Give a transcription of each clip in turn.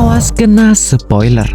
awas kena spoiler.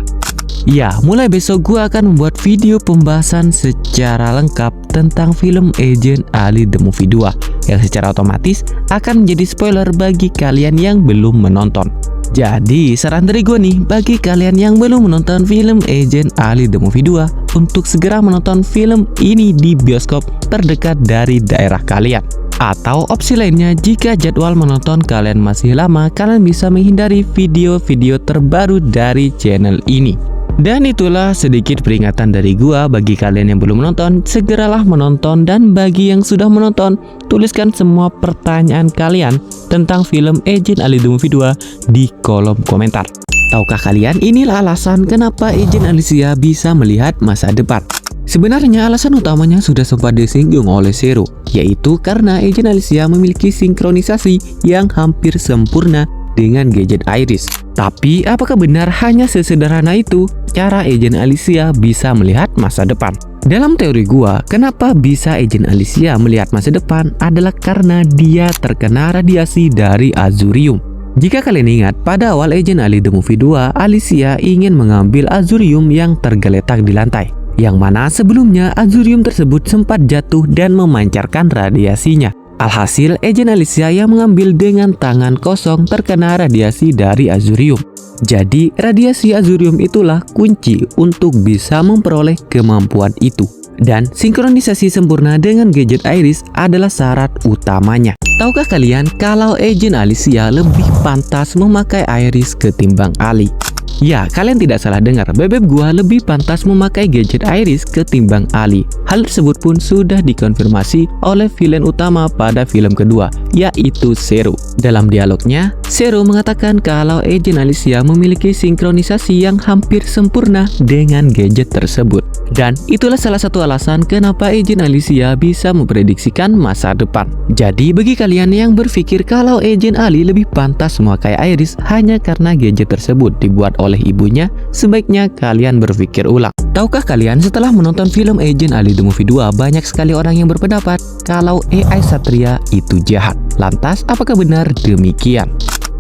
Ya, mulai besok gue akan membuat video pembahasan secara lengkap tentang film Agent Ali The Movie 2 yang secara otomatis akan menjadi spoiler bagi kalian yang belum menonton. Jadi saran dari gue nih bagi kalian yang belum menonton film Agent Ali The Movie 2 untuk segera menonton film ini di bioskop terdekat dari daerah kalian. Atau opsi lainnya, jika jadwal menonton kalian masih lama, kalian bisa menghindari video-video terbaru dari channel ini. Dan itulah sedikit peringatan dari gua bagi kalian yang belum menonton, segeralah menonton, dan bagi yang sudah menonton, tuliskan semua pertanyaan kalian tentang film Agent Ali The Movie 2 di kolom komentar. Tahukah kalian inilah alasan kenapa Agent Alicia bisa melihat masa depan? Sebenarnya alasan utamanya sudah sempat disinggung oleh Zero, yaitu karena Agent Alicia memiliki sinkronisasi yang hampir sempurna dengan gadget Iris. Tapi apakah benar hanya sesederhana itu cara Agent Alicia bisa melihat masa depan? Dalam teori gua, kenapa bisa Agent Alicia melihat masa depan adalah karena dia terkena radiasi dari Azurium. Jika kalian ingat, pada awal Agent Ali The Movie 2, Alicia ingin mengambil Azurium yang tergeletak di lantai, yang mana sebelumnya Azurium tersebut sempat jatuh dan memancarkan radiasinya. Alhasil, Agent Alicia yang mengambil dengan tangan kosong terkena radiasi dari Azurium. Jadi, radiasi Azurium itulah kunci untuk bisa memperoleh kemampuan itu. Dan sinkronisasi sempurna dengan gadget Iris adalah syarat utamanya. Tahukah kalian kalau Agent Alicia lebih pantas memakai Iris ketimbang Ali? Ya, kalian tidak salah dengar, bebek gua lebih pantas memakai gadget Iris ketimbang Ali. Hal tersebut pun sudah dikonfirmasi oleh villain utama pada film kedua, yaitu Zero. Dalam dialognya, Zero mengatakan kalau Agent Alicia memiliki sinkronisasi yang hampir sempurna dengan gadget tersebut. Dan itulah salah satu alasan kenapa Agent Alicia bisa memprediksikan masa depan. Jadi bagi kalian yang berpikir kalau Agent Ali lebih pantas memakai Iris hanya karena gadget tersebut dibuat oleh ibunya, sebaiknya kalian berpikir ulang. Tahukah kalian setelah menonton film Agent Ali The Movie 2, banyak sekali orang yang berpendapat kalau AI Satria itu jahat. Lantas apakah benar demikian?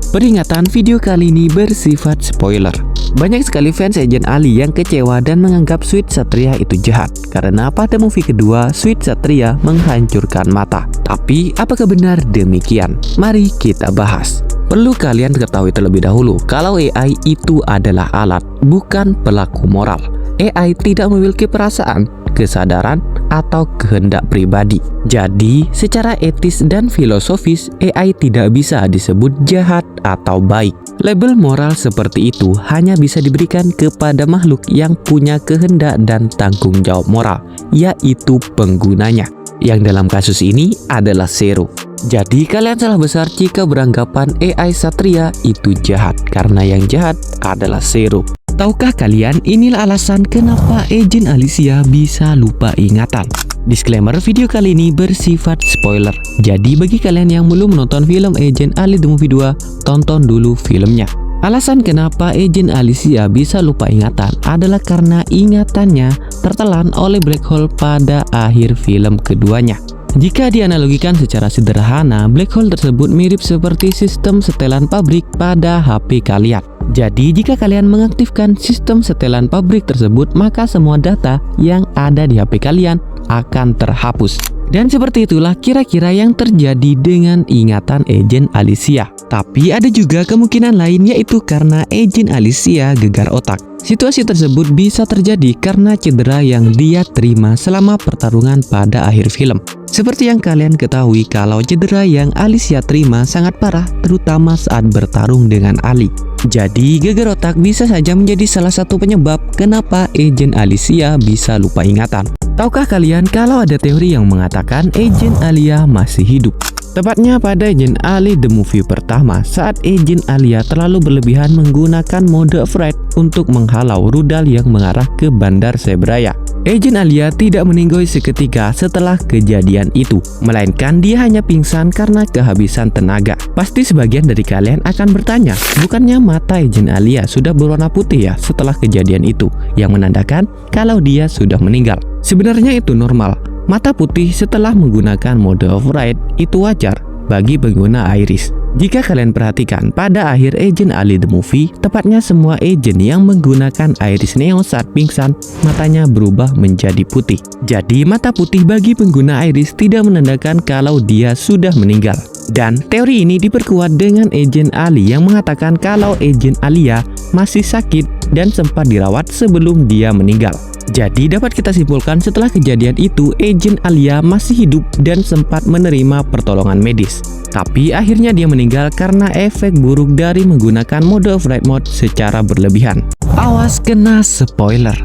Peringatan video kali ini bersifat spoiler. Banyak sekali fans Agent Ali yang kecewa dan menganggap Sweet Satria itu jahat karena pada movie kedua Sweet Satria menghancurkan mata. Tapi apakah benar demikian? Mari kita bahas. Perlu kalian ketahui terlebih dahulu kalau AI itu adalah alat, bukan pelaku moral. AI tidak memiliki perasaan, kesadaran, atau kehendak pribadi. Jadi, secara etis dan filosofis, AI tidak bisa disebut jahat atau baik. Label moral seperti itu hanya bisa diberikan kepada makhluk yang punya kehendak dan tanggung jawab moral, yaitu penggunanya. Yang dalam kasus ini adalah Zero. Jadi kalian salah besar jika beranggapan AI Satria itu jahat, karena yang jahat adalah Zero. Tahukah kalian inilah alasan kenapa Agent Alicia bisa lupa ingatan? Disclaimer, video kali ini bersifat spoiler. Jadi bagi kalian yang belum menonton film Agent Ali The Movie 2, tonton dulu filmnya. Alasan kenapa Agent Alicia bisa lupa ingatan adalah karena ingatannya tertelan oleh black hole pada akhir film keduanya. Jika dianalogikan secara sederhana, black hole tersebut mirip seperti sistem setelan pabrik pada HP kalian. Jadi jika kalian mengaktifkan sistem setelan pabrik tersebut, maka semua data yang ada di HP kalian akan terhapus. Dan seperti itulah kira-kira yang terjadi dengan ingatan Agent Alicia. Tapi ada juga kemungkinan lain, yaitu karena Agent Alicia gegar otak. Situasi tersebut bisa terjadi karena cedera yang dia terima selama pertarungan pada akhir film. Seperti yang kalian ketahui kalau cedera yang Alicia terima sangat parah, terutama saat bertarung dengan Ali. Jadi gegar otak bisa saja menjadi salah satu penyebab kenapa Agent Alicia bisa lupa ingatan. Tahukah kalian kalau ada teori yang mengatakan Agent Alia masih hidup? Tepatnya pada Agent Ali The Movie pertama, saat Agent Alia terlalu berlebihan menggunakan mode override untuk menghalau rudal yang mengarah ke Bandar Sebraya. Agent Alia tidak meninggal seketika setelah kejadian itu, melainkan dia hanya pingsan karena kehabisan tenaga. Pasti sebagian dari kalian akan bertanya, bukannya mata Agent Alia sudah berwarna putih ya setelah kejadian itu, yang menandakan kalau dia sudah meninggal. Sebenarnya itu normal. Mata putih setelah menggunakan mode override itu wajar, bagi pengguna Iris. Jika kalian perhatikan, pada akhir Agent Ali The Movie, tepatnya semua agent yang menggunakan Iris Neo saat pingsan, matanya berubah menjadi putih. Jadi, mata putih bagi pengguna Iris tidak menandakan kalau dia sudah meninggal. Dan teori ini diperkuat dengan Agent Ali yang mengatakan kalau Agent Alia masih sakit dan sempat dirawat sebelum dia meninggal. Jadi dapat kita simpulkan setelah kejadian itu, Agent Alia masih hidup dan sempat menerima pertolongan medis. Tapi akhirnya dia meninggal karena efek buruk dari menggunakan mode flight mode secara berlebihan. Awas kena spoiler.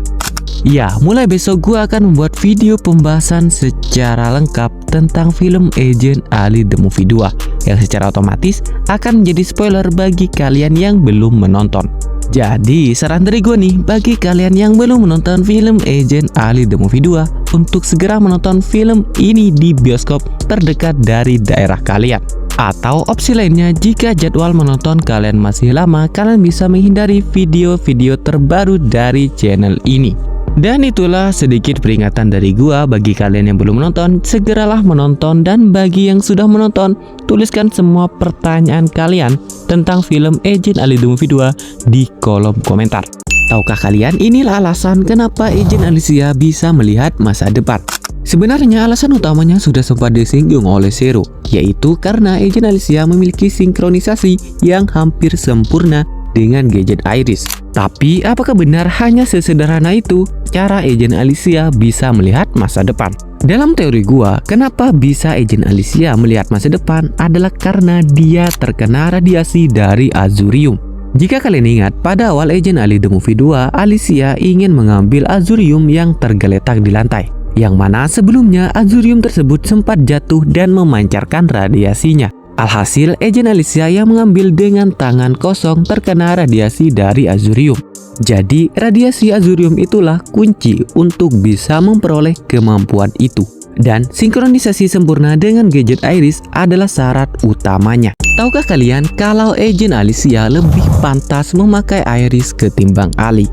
Ya, mulai besok gua akan membuat video pembahasan secara lengkap tentang film Agent Ali The Movie 2 yang secara otomatis akan menjadi spoiler bagi kalian yang belum menonton. Jadi saran dari gue nih bagi kalian yang belum menonton film Agent Ali The Movie 2 untuk segera menonton film ini di bioskop terdekat dari daerah kalian. Atau opsi lainnya, jika jadwal menonton kalian masih lama, kalian bisa menghindari video-video terbaru dari channel ini. Dan itulah sedikit peringatan dari gua bagi kalian yang belum menonton, segeralah menonton, dan bagi yang sudah menonton, tuliskan semua pertanyaan kalian tentang film Agent Ali The Movie 2 di kolom komentar. Tahukah kalian inilah alasan kenapa Agent Alicia bisa melihat masa depan? Sebenarnya alasan utamanya sudah sempat disinggung oleh Zero, yaitu karena Agent Alicia memiliki sinkronisasi yang hampir sempurna dengan gadget Iris. Tapi apakah benar hanya sesederhana itu cara Agent Alicia bisa melihat masa depan? Dalam teori gua, kenapa bisa Agent Alicia melihat masa depan adalah karena dia terkena radiasi dari Azurium. Jika kalian ingat, pada awal Agent Ali The Movie 2, Alicia ingin mengambil Azurium yang tergeletak di lantai, yang mana sebelumnya Azurium tersebut sempat jatuh dan memancarkan radiasinya. Alhasil, Agent Alicia yang mengambil dengan tangan kosong terkena radiasi dari Azurium. Jadi, radiasi Azurium itulah kunci untuk bisa memperoleh kemampuan itu. Dan sinkronisasi sempurna dengan gadget Iris adalah syarat utamanya. Tahukah kalian kalau Agent Alicia lebih pantas memakai Iris ketimbang Ali?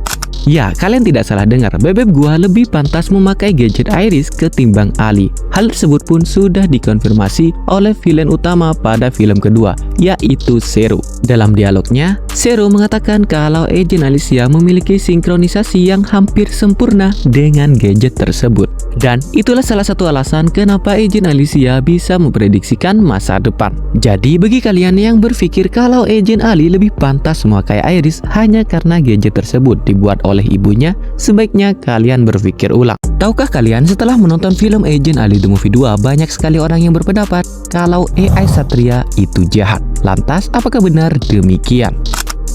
Ya, kalian tidak salah dengar, bebek gua lebih pantas memakai gadget Iris ketimbang Ali. Hal tersebut pun sudah dikonfirmasi oleh villain utama pada film kedua, yaitu Zero. Dalam dialognya, Zero mengatakan kalau Agent Alicia memiliki sinkronisasi yang hampir sempurna dengan gadget tersebut. Dan itulah salah satu alasan kenapa Agent Alicia bisa memprediksikan masa depan. Jadi bagi kalian yang berpikir kalau Agent Ali lebih pantas memakai Iris hanya karena gadget tersebut dibuat oleh ibunya, sebaiknya kalian berpikir ulang. Tahukah kalian setelah menonton film Agent Ali The Movie 2, banyak sekali orang yang berpendapat kalau AI Satria itu jahat. Lantas, apakah benar demikian?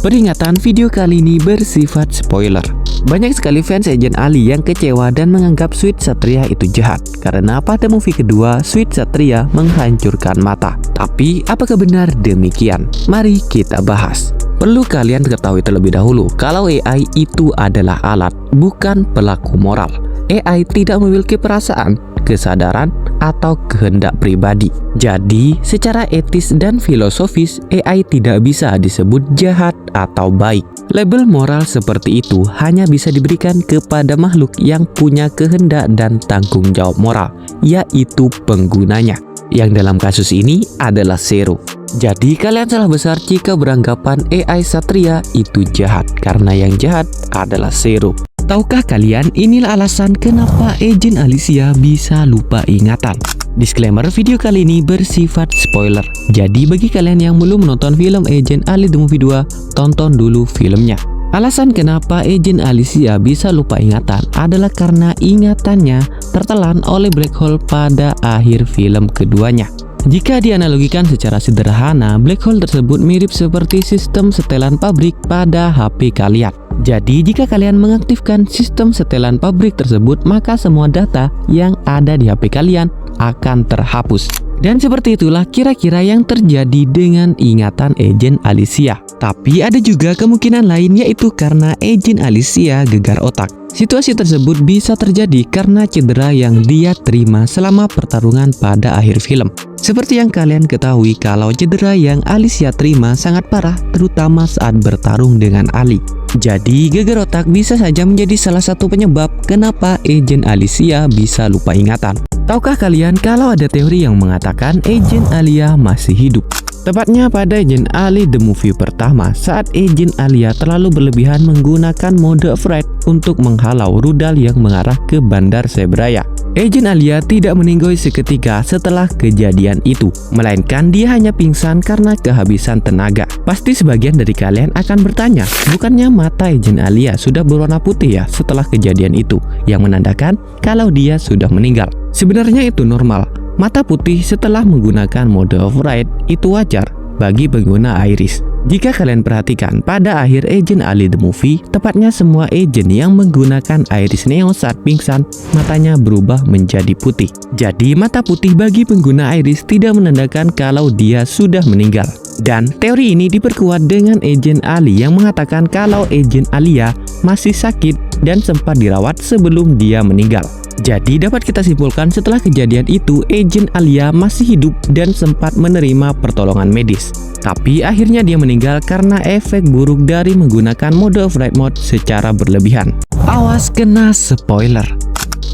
Peringatan, video kali ini bersifat spoiler. Banyak sekali fans Agent Ali yang kecewa dan menganggap Sweet Satria itu jahat karena pada movie kedua Sweet Satria menghancurkan mata. Tapi apakah benar demikian? Mari kita bahas. Perlu kalian ketahui terlebih dahulu kalau AI itu adalah alat, bukan pelaku moral. AI tidak memiliki perasaan, kesadaran, atau kehendak pribadi. Jadi, secara etis dan filosofis, AI tidak bisa disebut jahat atau baik. Label moral seperti itu hanya bisa diberikan kepada makhluk yang punya kehendak dan tanggung jawab moral, yaitu penggunanya, yang dalam kasus ini adalah Zero. Jadi kalian salah besar jika beranggapan AI Satria itu jahat, karena yang jahat adalah Zero. Tahukah kalian inilah alasan kenapa Agent Alicia bisa lupa ingatan? Disclaimer, video kali ini bersifat spoiler. Jadi bagi kalian yang belum menonton film Agent Ali The Movie 2, tonton dulu filmnya. Alasan kenapa Agent Alicia bisa lupa ingatan adalah karena ingatannya tertelan oleh black hole pada akhir film keduanya. Jika dianalogikan secara sederhana, black hole tersebut mirip seperti sistem setelan pabrik pada HP kalian. Jadi jika kalian mengaktifkan sistem setelan pabrik tersebut, maka semua data yang ada di HP kalian akan terhapus. Dan seperti itulah kira-kira yang terjadi dengan ingatan Agent Alicia. Tapi ada juga kemungkinan lain, yaitu karena Agent Alicia gegar otak. Situasi tersebut bisa terjadi karena cedera yang dia terima selama pertarungan pada akhir film. Seperti yang kalian ketahui kalau cedera yang Alicia terima sangat parah, terutama saat bertarung dengan Ali. Jadi gegar otak bisa saja menjadi salah satu penyebab kenapa Agent Alicia bisa lupa ingatan. Tahukah kalian kalau ada teori yang mengatakan Agent Alia masih hidup? Tepatnya pada Agent Ali The Movie pertama, saat Agent Alia terlalu berlebihan menggunakan mode Fright untuk menghalau rudal yang mengarah ke Bandar Sebraya. Agent Alia tidak meninggoy seketika setelah kejadian itu, melainkan dia hanya pingsan karena kehabisan tenaga. Pasti sebagian dari kalian akan bertanya, bukannya mata Agent Alia sudah berwarna putih ya setelah kejadian itu, yang menandakan kalau dia sudah meninggal. Sebenarnya itu normal. Mata putih setelah menggunakan mode Fright itu wajar bagi pengguna iris. Jika kalian perhatikan pada akhir Agent Ali The Movie, tepatnya semua agent yang menggunakan iris neon saat pingsan, matanya berubah menjadi putih. Jadi mata putih bagi pengguna iris tidak menandakan kalau dia sudah meninggal. Dan teori ini diperkuat dengan Agent Ali yang mengatakan kalau Agent Alia masih sakit dan sempat dirawat sebelum dia meninggal. Jadi dapat kita simpulkan setelah kejadian itu Agent Alia masih hidup dan sempat menerima pertolongan medis. Tapi akhirnya dia meninggal karena efek buruk dari menggunakan mode Fright mode secara berlebihan. Awas kena spoiler.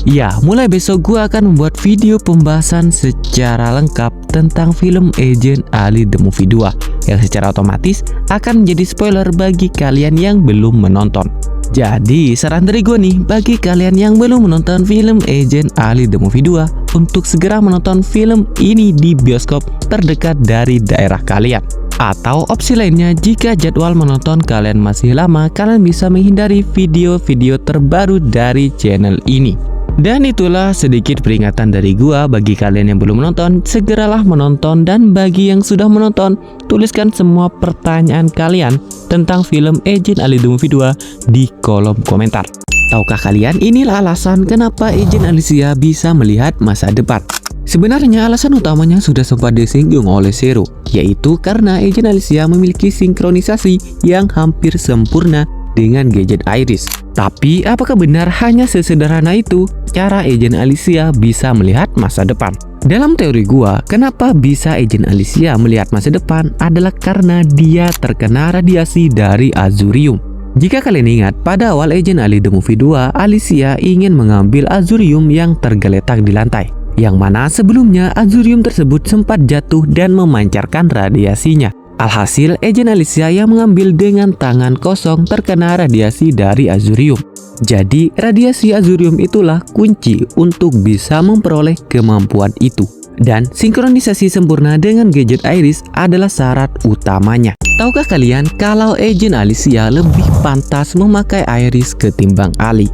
Ya, mulai besok gua akan membuat video pembahasan secara lengkap tentang film Agent Ali The Movie 2 yang secara otomatis akan menjadi spoiler bagi kalian yang belum menonton. Jadi saran dari gue nih bagi kalian yang belum menonton film Agent Ali The Movie 2 untuk segera menonton film ini di bioskop terdekat dari daerah kalian. Atau opsi lainnya, jika jadwal menonton kalian masih lama, kalian bisa menghindari video-video terbaru dari channel ini. Dan itulah sedikit peringatan dari gua bagi kalian yang belum menonton, segeralah menonton, dan bagi yang sudah menonton, tuliskan semua pertanyaan kalian tentang film Agent Ali The Movie 2 di kolom komentar. Tahukah kalian inilah alasan kenapa Agent Alicia bisa melihat masa depan? Sebenarnya alasan utamanya sudah sempat disinggung oleh Zero, yaitu karena Agent Alicia memiliki sinkronisasi yang hampir sempurna dengan gadget Iris. Tapi apakah benar hanya sesederhana itu cara Agent Alicia bisa melihat masa depan? Dalam teori gua, kenapa bisa Agent Alicia melihat masa depan adalah karena dia terkena radiasi dari Azurium. Jika kalian ingat, pada awal Agent Ali The Movie 2, Alicia ingin mengambil Azurium yang tergeletak di lantai, yang mana sebelumnya Azurium tersebut sempat jatuh dan memancarkan radiasinya. Alhasil, Agent Alicia yang mengambil dengan tangan kosong terkena radiasi dari Azurium. Jadi, radiasi Azurium itulah kunci untuk bisa memperoleh kemampuan itu. Dan sinkronisasi sempurna dengan gadget Iris adalah syarat utamanya. Tahukah kalian kalau Agent Alicia lebih pantas memakai Iris ketimbang Ali?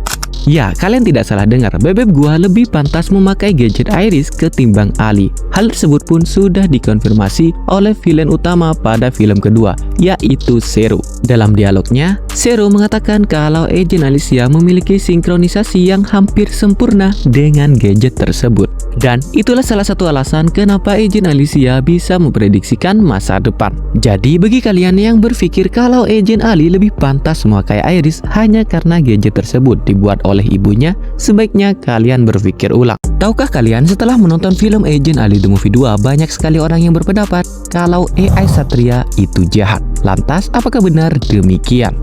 Ya, kalian tidak salah dengar, bebek gua lebih pantas memakai gadget Iris ketimbang Ali. Hal tersebut pun sudah dikonfirmasi oleh villain utama pada film kedua, yaitu Zero. Dalam dialognya, Zero mengatakan kalau Agent Alicia memiliki sinkronisasi yang hampir sempurna dengan gadget tersebut. Dan itulah salah satu alasan kenapa Agent Alicia bisa memprediksikan masa depan. Jadi bagi kalian yang berpikir kalau Agent Ali lebih pantas memakai Iris hanya karena gadget tersebut dibuat oleh ibunya, sebaiknya kalian berpikir ulang. Tahukah kalian setelah menonton film Agent Ali The Movie 2, banyak sekali orang yang berpendapat kalau AI Satria itu jahat. Lantas apakah benar demikian?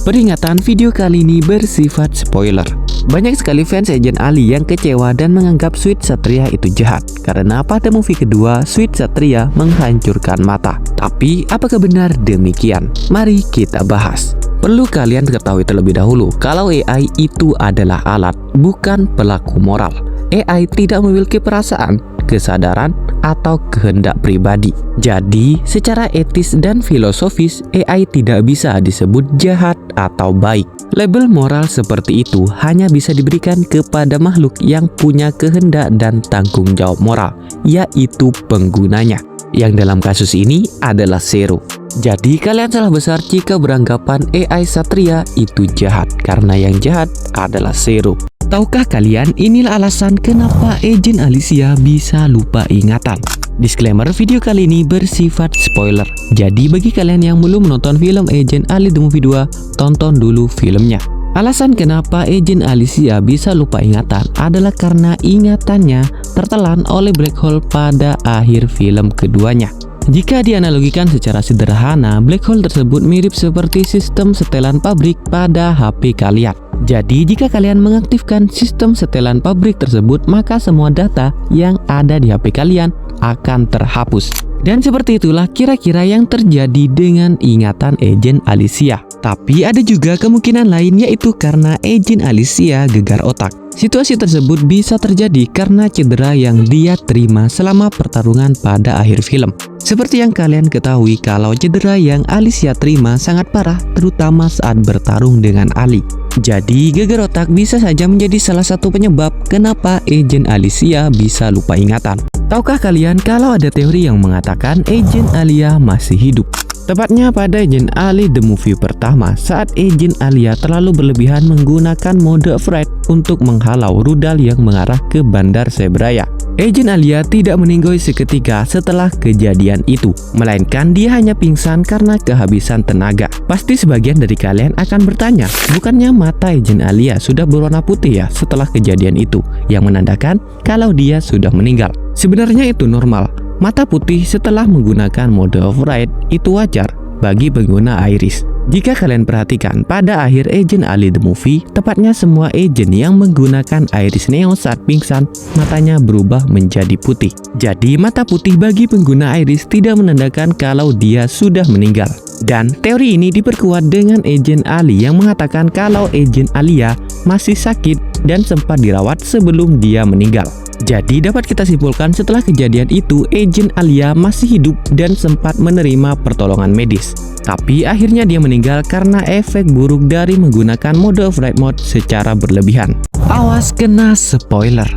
Peringatan, video kali ini bersifat spoiler. Banyak sekali fans Agent Ali yang kecewa dan menganggap Sweet Satria itu jahat karena pada movie kedua Sweet Satria menghancurkan mata. Tapi apakah benar demikian? Mari kita bahas. Perlu kalian ketahui terlebih dahulu kalau AI itu adalah alat, bukan pelaku moral. AI tidak memiliki perasaan, kesadaran, atau kehendak pribadi. Jadi, secara etis dan filosofis, AI tidak bisa disebut jahat atau baik. Label moral seperti itu hanya bisa diberikan kepada makhluk yang punya kehendak dan tanggung jawab moral, yaitu penggunanya, yang dalam kasus ini adalah Zero. Jadi kalian salah besar jika beranggapan AI Satria itu jahat, karena yang jahat adalah Zero. Tahukah kalian inilah alasan kenapa Agent Alicia bisa lupa ingatan? Disclaimer, video kali ini bersifat spoiler. Jadi bagi kalian yang belum menonton film Agent Ali The Movie 2, tonton dulu filmnya. Alasan kenapa Agent Alicia bisa lupa ingatan adalah karena ingatannya tertelan oleh black hole pada akhir film keduanya. Jika dianalogikan secara sederhana, black hole tersebut mirip seperti sistem setelan pabrik pada HP kalian. Jadi jika kalian mengaktifkan sistem setelan pabrik tersebut, maka semua data yang ada di HP kalian akan terhapus. Dan seperti itulah kira-kira yang terjadi dengan ingatan Agent Alicia. Tapi ada juga kemungkinan lain, yaitu karena Agent Alicia gegar otak. Situasi tersebut bisa terjadi karena cedera yang dia terima selama pertarungan pada akhir film. Seperti yang kalian ketahui kalau cedera yang Alicia terima sangat parah, terutama saat bertarung dengan Ali. Jadi gegar otak bisa saja menjadi salah satu penyebab kenapa Agent Alicia bisa lupa ingatan. Tahukah kalian kalau ada teori yang mengatakan Agent Alia masih hidup? Tepatnya pada Agent Ali The Movie pertama, saat Agent Alia terlalu berlebihan menggunakan mode Fright untuk menghalau rudal yang mengarah ke Bandar Sebraya. Agent Alia tidak meninggoy seketika setelah kejadian itu, melainkan dia hanya pingsan karena kehabisan tenaga. Pasti sebagian dari kalian akan bertanya, bukannya mata Agent Alia sudah berwarna putih ya setelah kejadian itu, yang menandakan kalau dia sudah meninggal. Sebenarnya itu normal. Mata putih setelah menggunakan mode override itu wajar bagi pengguna iris. Jika kalian perhatikan pada akhir Agent Ali The Movie, tepatnya semua agent yang menggunakan iris neon saat pingsan, matanya berubah menjadi putih. Jadi mata putih bagi pengguna iris tidak menandakan kalau dia sudah meninggal. Dan teori ini diperkuat dengan Agent Ali yang mengatakan kalau Agent Alia masih sakit dan sempat dirawat sebelum dia meninggal. Jadi dapat kita simpulkan setelah kejadian itu Agent Alia masih hidup dan sempat menerima pertolongan medis. Tapi akhirnya dia meninggal karena efek buruk dari menggunakan mode flight mode secara berlebihan. Awas kena spoiler.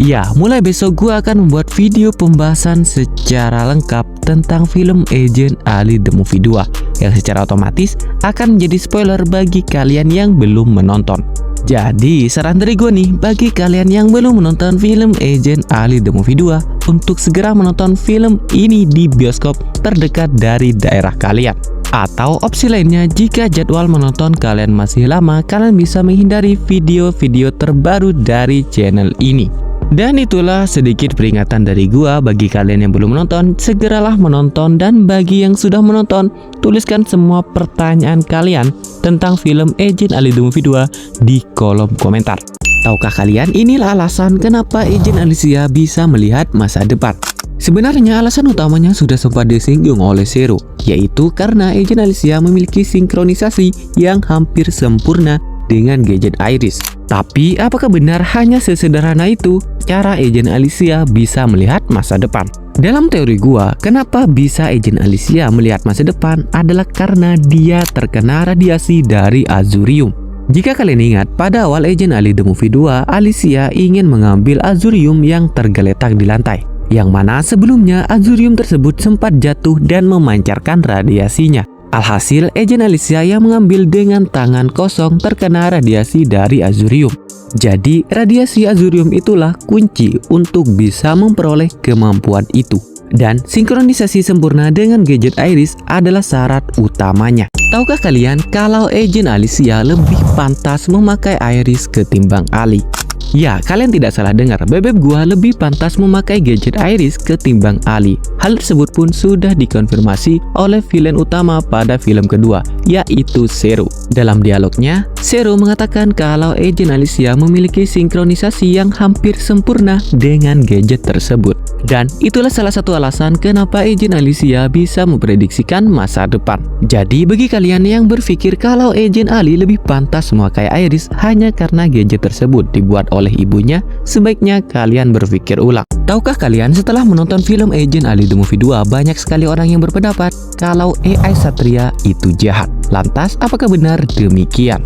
Ya, mulai besok gua akan membuat video pembahasan secara lengkap tentang film Agent Ali The Movie 2 yang secara otomatis akan menjadi spoiler bagi kalian yang belum menonton. Jadi saran dari gue nih, bagi kalian yang belum menonton film Agent Ali The Movie 2 untuk segera menonton film ini di bioskop terdekat dari daerah kalian. Atau opsi lainnya, jika jadwal menonton kalian masih lama, kalian bisa menghindari video-video terbaru dari channel ini. Dan itulah sedikit peringatan dari gua bagi kalian yang belum menonton, segeralah menonton, dan bagi yang sudah menonton, tuliskan semua pertanyaan kalian tentang film Agent Ali The Movie 2 di kolom komentar. Tahukah kalian inilah alasan kenapa Agent Alicia bisa melihat masa depan? Sebenarnya alasan utamanya sudah sempat disinggung oleh Zero, yaitu karena Agent Alicia memiliki sinkronisasi yang hampir sempurna dengan gadget Iris. Tapi apakah benar hanya sesederhana itu cara Agent Alicia bisa melihat masa depan? Dalam teori gua, kenapa bisa Agent Alicia melihat masa depan adalah karena dia terkena radiasi dari Azurium. Jika kalian ingat, pada awal Agent Ali The Movie 2, Alicia ingin mengambil Azurium yang tergeletak di lantai, yang mana sebelumnya Azurium tersebut sempat jatuh dan memancarkan radiasinya. Alhasil, Agent Alicia yang mengambil dengan tangan kosong terkena radiasi dari Azurium. Jadi, radiasi Azurium itulah kunci untuk bisa memperoleh kemampuan itu. Dan sinkronisasi sempurna dengan gadget Iris adalah syarat utamanya. Tahukah kalian kalau Agent Alicia lebih pantas memakai Iris ketimbang Ali? Ya, kalian tidak salah dengar, bebek gua lebih pantas memakai gadget Iris ketimbang Ali. Hal tersebut pun sudah dikonfirmasi oleh villain utama pada film kedua, yaitu Zero. Dalam dialognya, Zero mengatakan kalau Agent Alicia memiliki sinkronisasi yang hampir sempurna dengan gadget tersebut. Dan itulah salah satu alasan kenapa Agent Alicia bisa memprediksikan masa depan. Jadi bagi kalian yang berpikir kalau Agent Ali lebih pantas memakai Iris hanya karena gadget tersebut dibuat oleh ibunya, sebaiknya kalian berpikir ulang. Tahukah kalian setelah menonton film Agent Ali The Movie 2, banyak sekali orang yang berpendapat kalau AI Satria itu jahat. Lantas apakah benar demikian?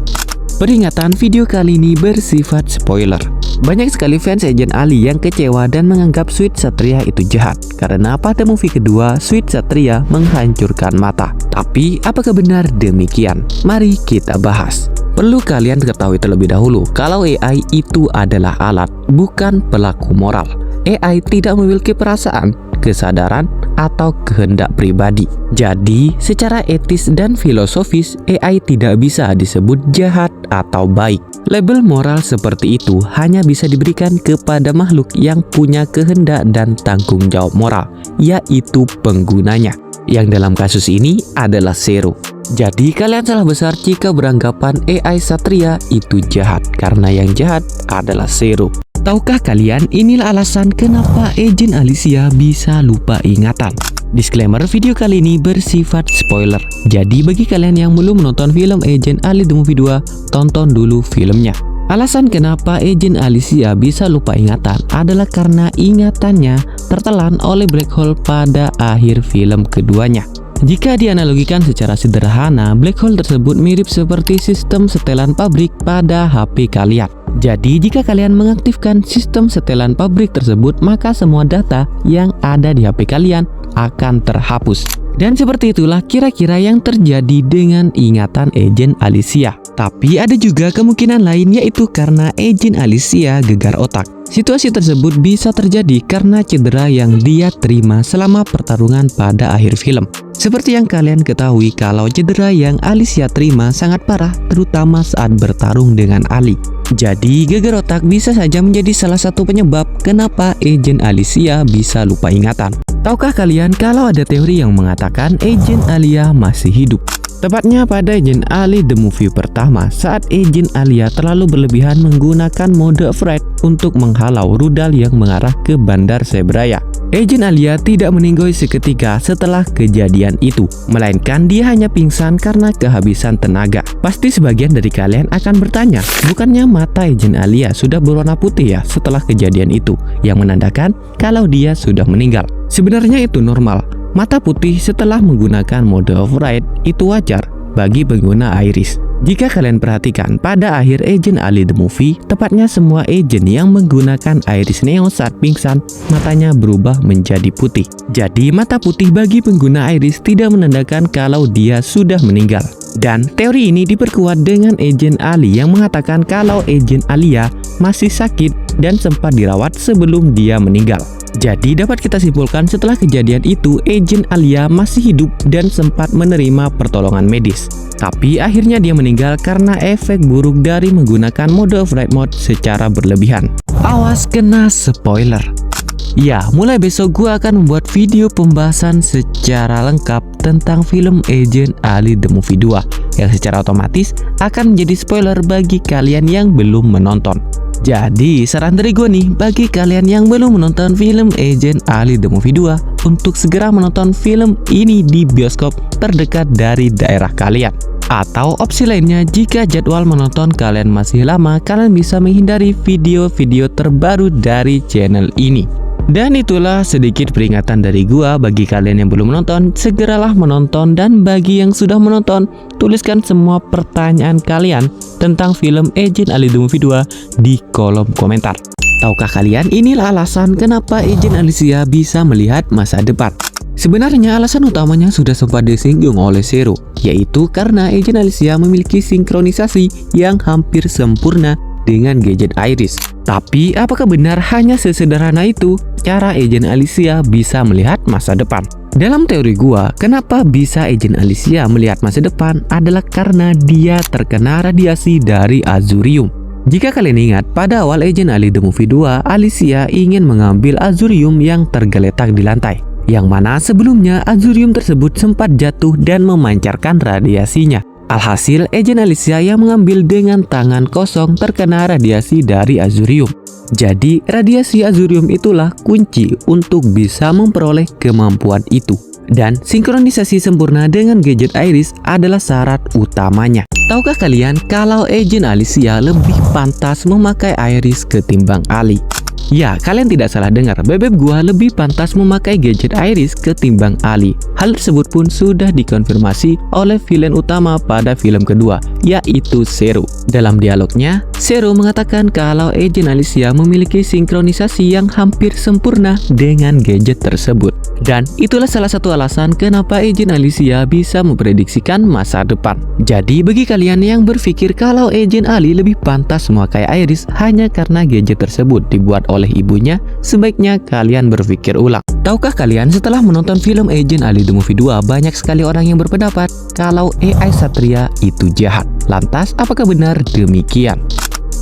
Peringatan, video kali ini bersifat spoiler. Banyak sekali fans Agent Ali yang kecewa dan menganggap Sweet Satria itu jahat karena pada movie kedua Sweet Satria menghancurkan mata. Tapi apakah benar demikian? Mari kita bahas. Perlu kalian ketahui terlebih dahulu kalau AI itu adalah alat, bukan pelaku moral. AI tidak memiliki perasaan, kesadaran, atau kehendak pribadi. Jadi, secara etis dan filosofis, AI tidak bisa disebut jahat atau baik. Label moral seperti itu hanya bisa diberikan kepada makhluk yang punya kehendak dan tanggung jawab moral, yaitu penggunanya, yang dalam kasus ini adalah Zero. Jadi kalian salah besar jika beranggapan AI Satria itu jahat, karena yang jahat adalah Zero. Tahukah kalian inilah alasan kenapa Agent Alicia bisa lupa ingatan? Disclaimer, video kali ini bersifat spoiler. Jadi bagi kalian yang belum menonton film Agent Ali The Movie 2, tonton dulu filmnya. Alasan kenapa Agent Alicia bisa lupa ingatan adalah karena ingatannya tertelan oleh black hole pada akhir film keduanya. Jika dianalogikan secara sederhana, black hole tersebut mirip seperti sistem setelan pabrik pada HP kalian. Jadi jika kalian mengaktifkan sistem setelan pabrik tersebut, maka semua data yang ada di HP kalian akan terhapus. Dan seperti itulah kira-kira yang terjadi dengan ingatan Agent Alicia. Tapi ada juga kemungkinan lain, yaitu karena Agent Alicia gegar otak. Situasi tersebut bisa terjadi karena cedera yang dia terima selama pertarungan pada akhir film. Seperti yang kalian ketahui kalau cedera yang Alicia terima sangat parah, terutama saat bertarung dengan Ali. Jadi gegar otak bisa saja menjadi salah satu penyebab kenapa Agent Alicia bisa lupa ingatan. Tahukah kalian kalau ada teori yang mengatakan Agent Alia masih hidup? Tepatnya pada Agent Ali The Movie pertama, saat Agent Alia terlalu berlebihan menggunakan mode override untuk menghalau rudal yang mengarah ke Bandar Sebraya. Agent Alia tidak meninggoy seketika setelah kejadian itu, melainkan dia hanya pingsan karena kehabisan tenaga. Pasti sebagian dari kalian akan bertanya, bukannya mata Agent Alia sudah berwarna putih ya setelah kejadian itu, yang menandakan kalau dia sudah meninggal. Sebenarnya itu normal. Mata putih setelah menggunakan mode override itu wajar bagi pengguna Iris. Jika kalian perhatikan pada akhir Agent Ali The Movie, tepatnya semua agent yang menggunakan Iris Neo saat pingsan, matanya berubah menjadi putih. Jadi mata putih bagi pengguna Iris tidak menandakan kalau dia sudah meninggal. Dan teori ini diperkuat dengan Agent Ali yang mengatakan kalau Agent Alia masih sakit dan sempat dirawat sebelum dia meninggal. Jadi dapat kita simpulkan setelah kejadian itu Agent Alia masih hidup dan sempat menerima pertolongan medis. Tapi akhirnya dia meninggal karena efek buruk dari menggunakan mode override mode secara berlebihan. Awas kena spoiler. Ya, mulai besok gua akan membuat video pembahasan secara lengkap tentang film Agent Ali The Movie 2 yang secara otomatis akan menjadi spoiler bagi kalian yang belum menonton. Jadi saran dari gue nih, bagi kalian yang belum menonton film Agent Ali The Movie 2 untuk segera menonton film ini di bioskop terdekat dari daerah kalian. Atau opsi lainnya, jika jadwal menonton kalian masih lama, kalian bisa menghindari video-video terbaru dari channel ini. Dan itulah sedikit peringatan dari gua bagi kalian yang belum menonton, segeralah menonton, dan bagi yang sudah menonton, tuliskan semua pertanyaan kalian tentang film Agent Ali The Movie 2 di kolom komentar. Tahukah kalian inilah alasan kenapa Agent Alicia bisa melihat masa depan? Sebenarnya alasan utamanya sudah sempat disinggung oleh Zero, yaitu karena Agent Alicia memiliki sinkronisasi yang hampir sempurna dengan gadget Iris. Tapi apakah benar hanya sesederhana itu cara Agent Alicia bisa melihat masa depan? Dalam teori gua, kenapa bisa Agent Alicia melihat masa depan adalah karena dia terkena radiasi dari Azurium. Jika kalian ingat, pada awal Agent Ali The Movie 2, Alicia ingin mengambil Azurium yang tergeletak di lantai, yang mana sebelumnya Azurium tersebut sempat jatuh dan memancarkan radiasinya. Alhasil, Agent Alicia yang mengambil dengan tangan kosong terkena radiasi dari Azurium. Jadi, radiasi Azurium itulah kunci untuk bisa memperoleh kemampuan itu. Dan sinkronisasi sempurna dengan gadget Iris adalah syarat utamanya. Tahukah kalian kalau Agent Alicia lebih pantas memakai Iris ketimbang Ali? Ya, kalian tidak salah dengar, bebek gua lebih pantas memakai gadget Iris ketimbang Ali. Hal tersebut pun sudah dikonfirmasi oleh villain utama pada film kedua, yaitu Zero. Dalam dialognya, Zero mengatakan kalau Agent Alicia memiliki sinkronisasi yang hampir sempurna dengan gadget tersebut. Dan itulah salah satu alasan kenapa Agent Alicia bisa memprediksikan masa depan. Jadi bagi kalian yang berpikir kalau Agent Ali lebih pantas memakai Iris hanya karena gadget tersebut dibuat oleh ibunya, sebaiknya kalian berpikir ulang. Tahukah kalian setelah menonton film Agent Ali The Movie 2, banyak sekali orang yang berpendapat kalau AI Satria itu jahat. Lantas apakah benar demikian?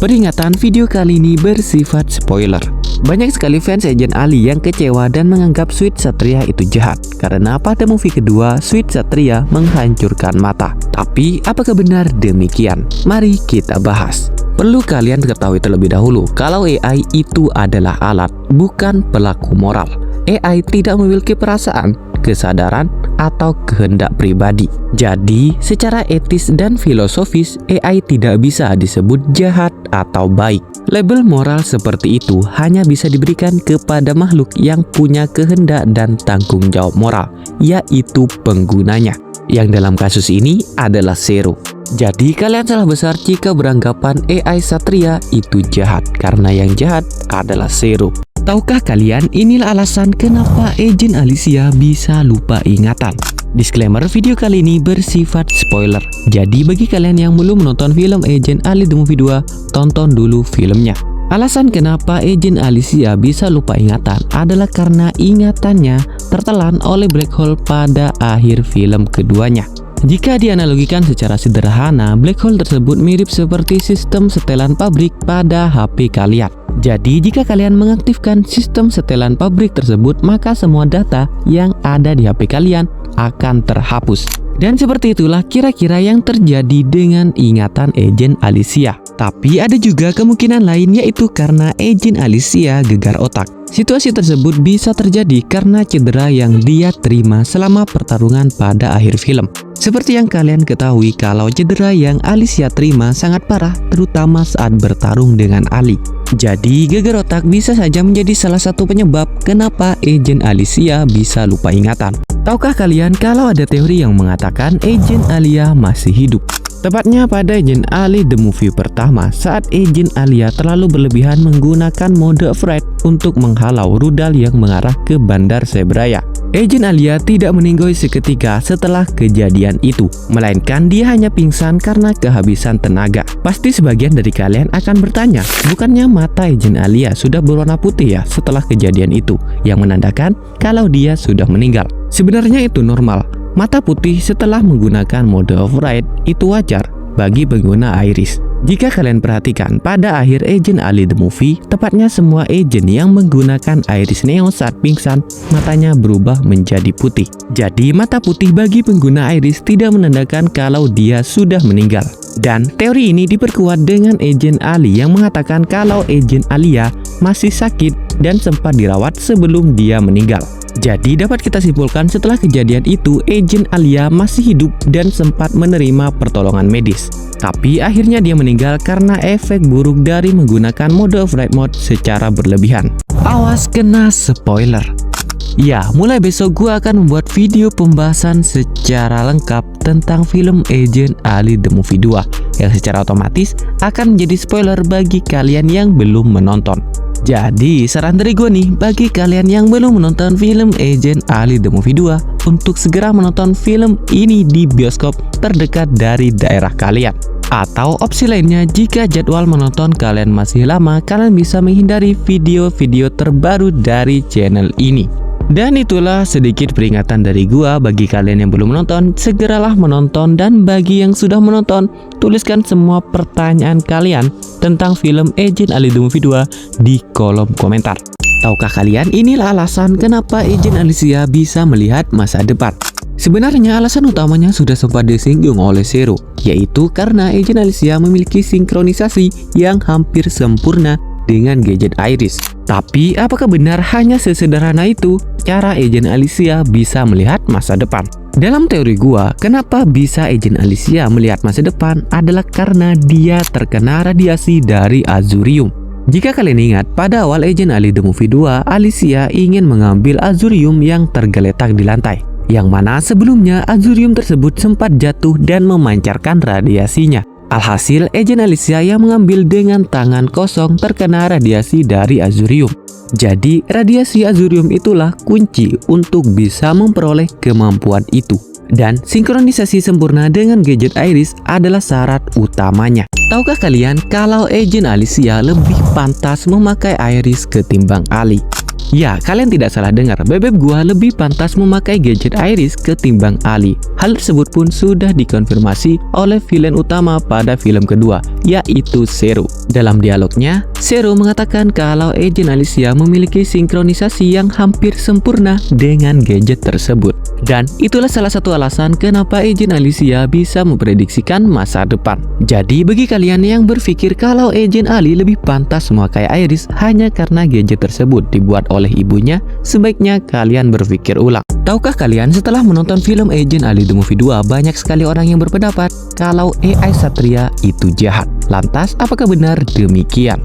Peringatan video kali ini bersifat spoiler. Banyak sekali fans Agent Ali yang kecewa dan menganggap Sweet Satria itu jahat karena pada movie kedua Sweet Satria menghancurkan mata. Tapi apakah benar demikian? Mari kita bahas. Perlu kalian ketahui terlebih dahulu kalau AI itu adalah alat, bukan pelaku moral. AI tidak memiliki perasaan, kesadaran, atau kehendak pribadi. Jadi, secara etis dan filosofis, AI tidak bisa disebut jahat atau baik. Label moral seperti itu hanya bisa diberikan kepada makhluk yang punya kehendak dan tanggung jawab moral, yaitu penggunanya, yang dalam kasus ini adalah Zero. Jadi kalian salah besar jika beranggapan AI Satria itu jahat, karena yang jahat adalah Zero. Tahukah kalian inilah alasan kenapa Agent Alicia bisa lupa ingatan? Disclaimer, video kali ini bersifat spoiler. Jadi bagi kalian yang belum menonton film Agent Ali The Movie 2, tonton dulu filmnya. Alasan kenapa Agent Alicia bisa lupa ingatan adalah karena ingatannya tertelan oleh black hole pada akhir film keduanya. Jika dianalogikan secara sederhana, black hole tersebut mirip seperti sistem setelan pabrik pada HP kalian. Jadi jika kalian mengaktifkan sistem setelan pabrik tersebut, maka semua data yang ada di HP kalian akan terhapus. Dan seperti itulah kira-kira yang terjadi dengan ingatan Agent Alicia. Tapi ada juga kemungkinan lain, yaitu karena Agent Alicia gegar otak. Situasi tersebut bisa terjadi karena cedera yang dia terima selama pertarungan pada akhir film. Seperti yang kalian ketahui kalau cedera yang Alicia terima sangat parah, terutama saat bertarung dengan Ali. Jadi gegar otak bisa saja menjadi salah satu penyebab kenapa Agent Alicia bisa lupa ingatan. Tahukah kalian kalau ada teori yang mengatakan Agent Alia masih hidup? Tepatnya pada Agent Ali The Movie pertama, saat Agent Alia terlalu berlebihan menggunakan mode Fright untuk menghalau rudal yang mengarah ke Bandar Sebraya. Agent Alia tidak meninggoy seketika setelah kejadian itu, melainkan dia hanya pingsan karena kehabisan tenaga. Pasti sebagian dari kalian akan bertanya, bukannya mata Agent Alia sudah berwarna putih ya setelah kejadian itu, yang menandakan kalau dia sudah meninggal. Sebenarnya itu normal. Mata putih setelah menggunakan mode override itu wajar bagi pengguna Iris. Jika kalian perhatikan pada akhir Agent Ali The Movie, tepatnya semua agent yang menggunakan Iris Neon saat pingsan, matanya berubah menjadi putih. Jadi mata putih bagi pengguna Iris tidak menandakan kalau dia sudah meninggal. Dan teori ini diperkuat dengan Agent Ali yang mengatakan kalau Agent Alia masih sakit dan sempat dirawat sebelum dia meninggal. Jadi dapat kita simpulkan setelah kejadian itu Agent Alia masih hidup dan sempat menerima pertolongan medis. Tapi akhirnya dia meninggal karena efek buruk dari menggunakan mode override mode secara berlebihan. Awas kena spoiler. Ya, mulai besok gua akan membuat video pembahasan secara lengkap tentang film Agent Ali The Movie 2 yang secara otomatis akan menjadi spoiler bagi kalian yang belum menonton. Jadi saran dari gue nih, bagi kalian yang belum menonton film Agent Ali The Movie 2 untuk segera menonton film ini di bioskop terdekat dari daerah kalian. Atau opsi lainnya, jika jadwal menonton kalian masih lama, kalian bisa menghindari video-video terbaru dari channel ini. Dan itulah sedikit peringatan dari gua bagi kalian yang belum menonton, segeralah menonton, dan bagi yang sudah menonton, tuliskan semua pertanyaan kalian tentang film Agent Ali The Movie 2 di kolom komentar. Tahukah kalian inilah alasan kenapa Agent Alicia bisa melihat masa depan? Sebenarnya alasan utamanya sudah sempat disinggung oleh Zero, yaitu karena Agent Alicia memiliki sinkronisasi yang hampir sempurna dengan gadget Iris. Tapi apakah benar hanya sesederhana itu cara Agent Alicia bisa melihat masa depan? Dalam teori gua, kenapa bisa Agent Alicia melihat masa depan adalah karena dia terkena radiasi dari Azurium. Jika kalian ingat, pada awal Agent Ali The Movie 2, Alicia ingin mengambil Azurium yang tergeletak di lantai, yang mana sebelumnya Azurium tersebut sempat jatuh dan memancarkan radiasinya. Alhasil, Agent Alicia yang mengambil dengan tangan kosong terkena radiasi dari Azurium. Jadi, radiasi Azurium itulah kunci untuk bisa memperoleh kemampuan itu. Dan sinkronisasi sempurna dengan gadget Iris adalah syarat utamanya. Tahukah kalian kalau Agent Alicia lebih pantas memakai Iris ketimbang Ali? Ya, kalian tidak salah dengar, bebek gua lebih pantas memakai gadget Iris ketimbang Ali. Hal tersebut pun sudah dikonfirmasi oleh villain utama pada film kedua, yaitu Zero. Dalam dialognya, Zero mengatakan kalau Agent Alicia memiliki sinkronisasi yang hampir sempurna dengan gadget tersebut. Dan itulah salah satu alasan kenapa Agent Alicia bisa memprediksikan masa depan. Jadi bagi kalian yang berpikir kalau Agent Ali lebih pantas memakai Iris hanya karena gadget tersebut dibuat oleh ibunya, sebaiknya kalian berpikir ulang. Tahukah kalian setelah menonton film Agent Ali The Movie 2, banyak sekali orang yang berpendapat kalau AI Satria itu jahat. Lantas, apakah benar demikian?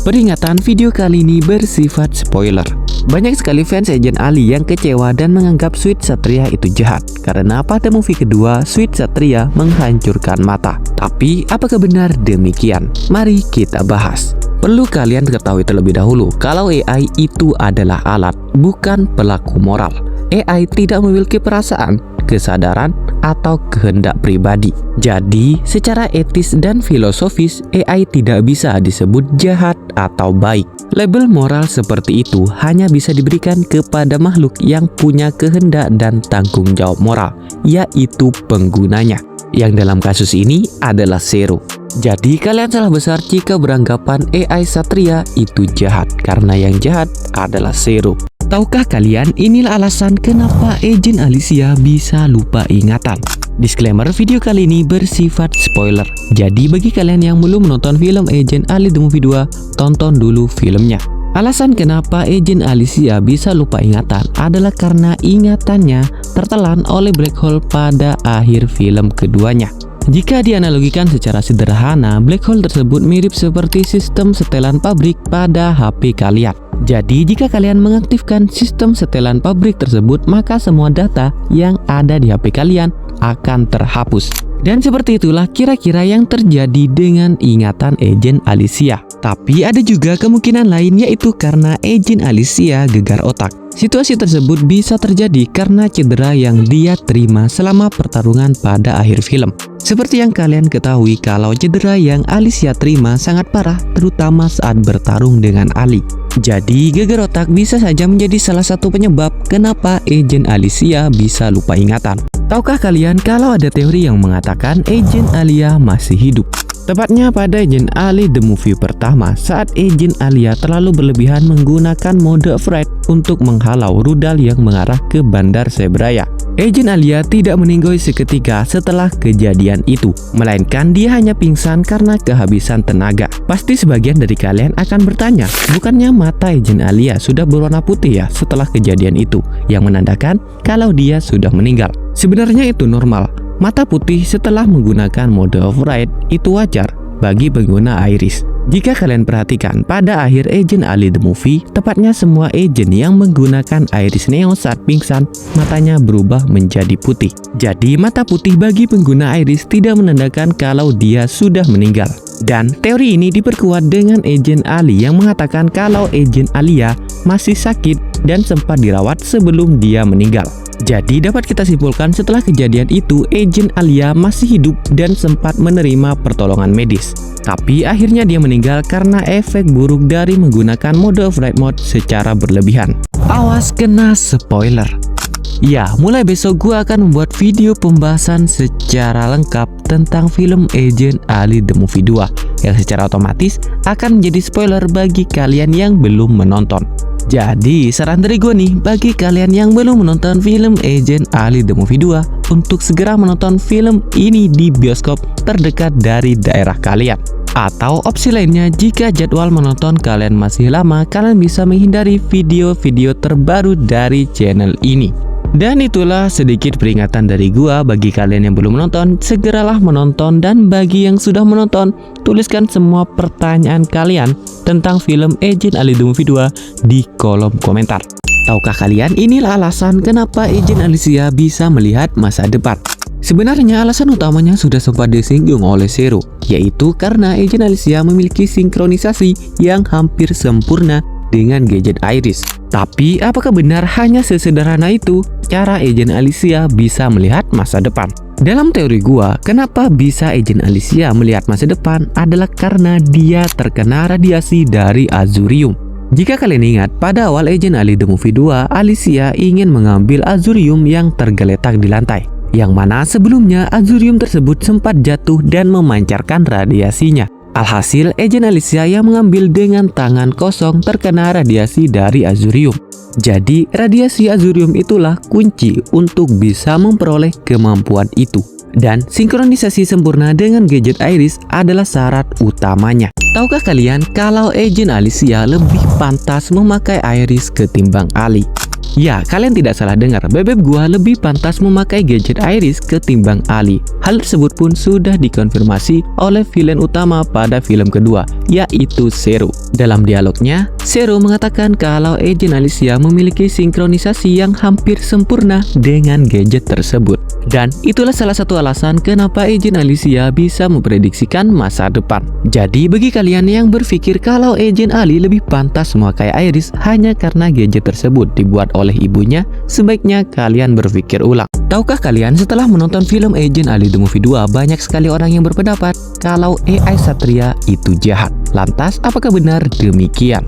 Peringatan, video kali ini bersifat spoiler. Banyak sekali fans Agent Ali yang kecewa dan menganggap Sweet Satria itu jahat karena pada movie kedua Sweet Satria menghancurkan mata. Tapi apakah benar demikian? Mari kita bahas. Perlu kalian ketahui terlebih dahulu kalau AI itu adalah alat, bukan pelaku moral. AI tidak memiliki perasaan, kesadaran, atau kehendak pribadi. Jadi, secara etis dan filosofis, AI tidak bisa disebut jahat atau baik. Label moral seperti itu hanya bisa diberikan kepada makhluk yang punya kehendak dan tanggung jawab moral, yaitu penggunanya. Yang dalam kasus ini adalah Zero. Jadi kalian salah besar jika beranggapan AI Satria itu jahat, karena yang jahat adalah Zero. Tahukah kalian inilah alasan kenapa Agent Alicia bisa lupa ingatan? Disclaimer, video kali ini bersifat spoiler. Jadi bagi kalian yang belum menonton film Agent Ali The Movie 2, tonton dulu filmnya. Alasan kenapa Agent Alicia bisa lupa ingatan adalah karena ingatannya tertelan oleh black hole pada akhir film keduanya. Jika dianalogikan secara sederhana, black hole tersebut mirip seperti sistem setelan pabrik pada HP kalian. Jadi jika kalian mengaktifkan sistem setelan pabrik tersebut, maka semua data yang ada di HP kalian akan terhapus. Dan seperti itulah kira-kira yang terjadi dengan ingatan Agent Alicia. Tapi ada juga kemungkinan lain, yaitu karena Agent Alicia gegar otak. Situasi tersebut bisa terjadi karena cedera yang dia terima selama pertarungan pada akhir film. Seperti yang kalian ketahui kalau cedera yang Alicia terima sangat parah, terutama saat bertarung dengan Ali. Jadi gegar otak bisa saja menjadi salah satu penyebab kenapa Agent Alicia bisa lupa ingatan. Tahukah kalian kalau ada teori yang mengatakan Agent Alia masih hidup? Tepatnya pada Agent Ali The Movie pertama, saat Agent Alia terlalu berlebihan menggunakan mode fright untuk menghalau rudal yang mengarah ke Bandar Sebraya. Agent Alia tidak meninggoy seketika setelah kejadian itu, melainkan dia hanya pingsan karena kehabisan tenaga. Pasti sebagian dari kalian akan bertanya, bukannya mata Agent Alia sudah berwarna putih ya setelah kejadian itu, yang menandakan kalau dia sudah meninggal. Sebenarnya itu normal. Mata putih setelah menggunakan mode override itu wajar bagi pengguna Iris. Jika kalian perhatikan, pada akhir Agent Ali The Movie, tepatnya semua agent yang menggunakan Iris Neo saat pingsan, matanya berubah menjadi putih. Jadi mata putih bagi pengguna Iris tidak menandakan kalau dia sudah meninggal. Dan teori ini diperkuat dengan Agent Ali yang mengatakan kalau Agent Alia masih sakit dan sempat dirawat sebelum dia meninggal. Jadi dapat kita simpulkan setelah kejadian itu Agent Alia masih hidup dan sempat menerima pertolongan medis. Tapi akhirnya dia meninggal karena efek buruk dari menggunakan mode flight mode secara berlebihan. Awas kena spoiler. Ya, mulai besok gua akan membuat video pembahasan secara lengkap tentang film Agent Ali The Movie 2 yang secara otomatis akan menjadi spoiler bagi kalian yang belum menonton. Jadi saran dari gue nih, bagi kalian yang belum menonton film Agent Ali The Movie 2 untuk segera menonton film ini di bioskop terdekat dari daerah kalian. Atau opsi lainnya, jika jadwal menonton kalian masih lama, kalian bisa menghindari video-video terbaru dari channel ini. Dan itulah sedikit peringatan dari gua bagi kalian yang belum menonton, segeralah menonton, dan bagi yang sudah menonton, tuliskan semua pertanyaan kalian tentang film Agent Ali The Movie 2 di kolom komentar. Tahukah kalian inilah alasan kenapa Agent Alicia bisa melihat masa depan? Sebenarnya alasan utamanya sudah sempat disinggung oleh Zero, yaitu karena Agent Alicia memiliki sinkronisasi yang hampir sempurna dengan gadget Iris. Tapi apakah benar hanya sesederhana itu cara Agent Alicia bisa melihat masa depan? Dalam teori gua, kenapa bisa Agent Alicia melihat masa depan adalah karena dia terkena radiasi dari Azurium. Jika kalian ingat, pada awal Agent Ali The Movie 2, Alicia ingin mengambil azurium yang tergeletak di lantai, yang mana sebelumnya azurium tersebut sempat jatuh dan memancarkan radiasinya. Alhasil, Agent Alicia yang mengambil dengan tangan kosong terkena radiasi dari azurium. Jadi, radiasi azurium itulah kunci untuk bisa memperoleh kemampuan itu. Dan sinkronisasi sempurna dengan gadget Iris adalah syarat utamanya. Tahukah kalian kalau Agent Alicia lebih pantas memakai Iris ketimbang Ali? Ya, kalian tidak salah dengar, bebek gua lebih pantas memakai gadget Iris ketimbang Ali. Hal tersebut pun sudah dikonfirmasi oleh villain utama pada film kedua, yaitu Zero. Dalam dialognya, Zero mengatakan kalau Agent Alicia memiliki sinkronisasi yang hampir sempurna dengan gadget tersebut. Dan itulah salah satu alasan kenapa Agent Alicia bisa memprediksikan masa depan. Jadi bagi kalian yang berpikir kalau Agent Ali lebih pantas memakai Iris hanya karena gadget tersebut dibuat oleh ibunya, sebaiknya kalian berpikir ulang. Tahukah kalian setelah menonton film Agent Ali The Movie 2, banyak sekali orang yang berpendapat kalau AI Satria itu jahat. Lantas apakah benar demikian?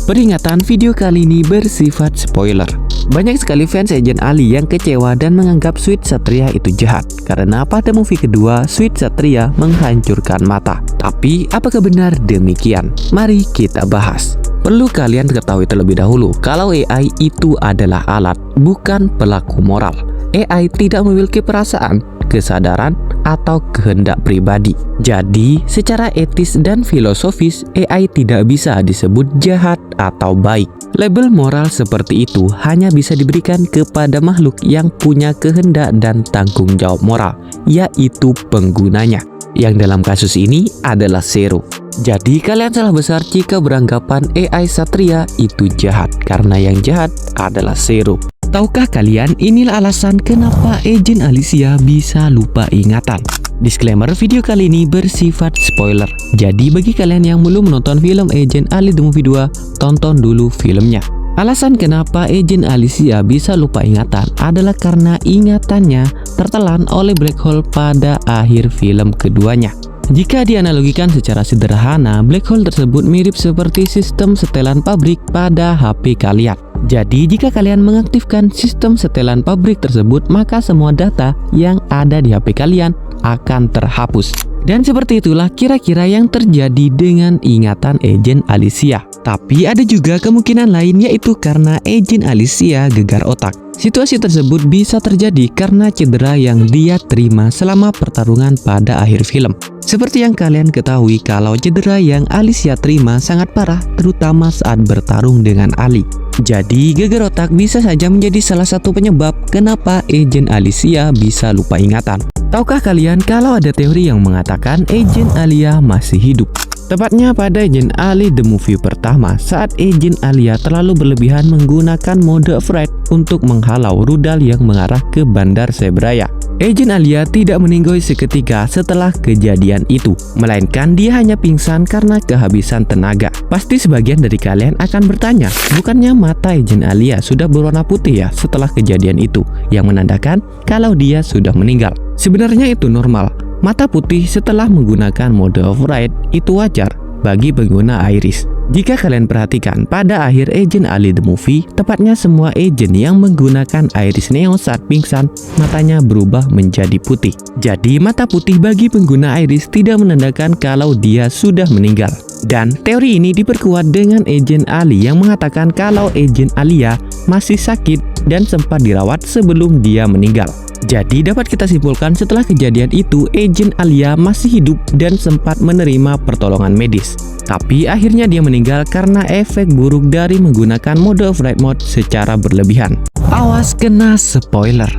Peringatan video kali ini bersifat spoiler. Banyak sekali fans Agent Ali yang kecewa dan menganggap Sweet Satria itu jahat karena pada movie kedua Sweet Satria menghancurkan mata. Tapi apakah benar demikian? Mari kita bahas. Perlu kalian ketahui terlebih dahulu kalau AI itu adalah alat, bukan pelaku moral. AI tidak memiliki perasaan, kesadaran, atau kehendak pribadi. Jadi, secara etis dan filosofis, AI tidak bisa disebut jahat atau baik. Label moral seperti itu hanya bisa diberikan kepada makhluk yang punya kehendak dan tanggung jawab moral, yaitu penggunanya, yang dalam kasus ini adalah Zero. Jadi kalian salah besar jika beranggapan AI Satria itu jahat, karena yang jahat adalah Zero. Tahukah kalian inilah alasan kenapa Agent Alicia bisa lupa ingatan? Disclaimer, video kali ini bersifat spoiler. Jadi bagi kalian yang belum menonton film Agent Ali The Movie 2, tonton dulu filmnya. Alasan kenapa Agent Alicia bisa lupa ingatan adalah karena ingatannya tertelan oleh black hole pada akhir film keduanya. Jika dianalogikan secara sederhana, black hole tersebut mirip seperti sistem setelan pabrik pada HP kalian. Jadi jika kalian mengaktifkan sistem setelan pabrik tersebut, maka semua data yang ada di HP kalian akan terhapus. Dan seperti itulah kira-kira yang terjadi dengan ingatan Agent Alicia. Tapi ada juga kemungkinan lain, yaitu karena Agent Alicia gegar otak. Situasi tersebut bisa terjadi karena cedera yang dia terima selama pertarungan pada akhir film. Seperti yang kalian ketahui kalau cedera yang Alicia terima sangat parah, terutama saat bertarung dengan Ali. Jadi gegar otak bisa saja menjadi salah satu penyebab kenapa Agent Alicia bisa lupa ingatan. Tahukah kalian kalau ada teori yang mengatakan Agent Alia masih hidup? Tepatnya pada Agent Ali The Movie pertama, saat Agent Alia terlalu berlebihan menggunakan mode Fright untuk menghalau rudal yang mengarah ke Bandar Sebraya. Agent Alia tidak meninggal seketika setelah kejadian itu, melainkan dia hanya pingsan karena kehabisan tenaga. Pasti sebagian dari kalian akan bertanya, bukannya mata Agent Alia sudah berwarna putih ya setelah kejadian itu, yang menandakan kalau dia sudah meninggal? Sebenarnya itu normal. Mata putih setelah menggunakan mode override itu wajar bagi pengguna Iris. Jika kalian perhatikan pada akhir Agent Ali The Movie, tepatnya semua agent yang menggunakan Iris Neo saat pingsan, matanya berubah menjadi putih. Jadi mata putih bagi pengguna Iris tidak menandakan kalau dia sudah meninggal. Dan teori ini diperkuat dengan Agent Ali yang mengatakan kalau Agent Alia masih sakit dan sempat dirawat sebelum dia meninggal. Jadi dapat kita simpulkan setelah kejadian itu Agent Alia masih hidup dan sempat menerima pertolongan medis. Tapi akhirnya dia meninggal karena efek buruk dari menggunakan mode Fright Mode secara berlebihan. Awas kena spoiler.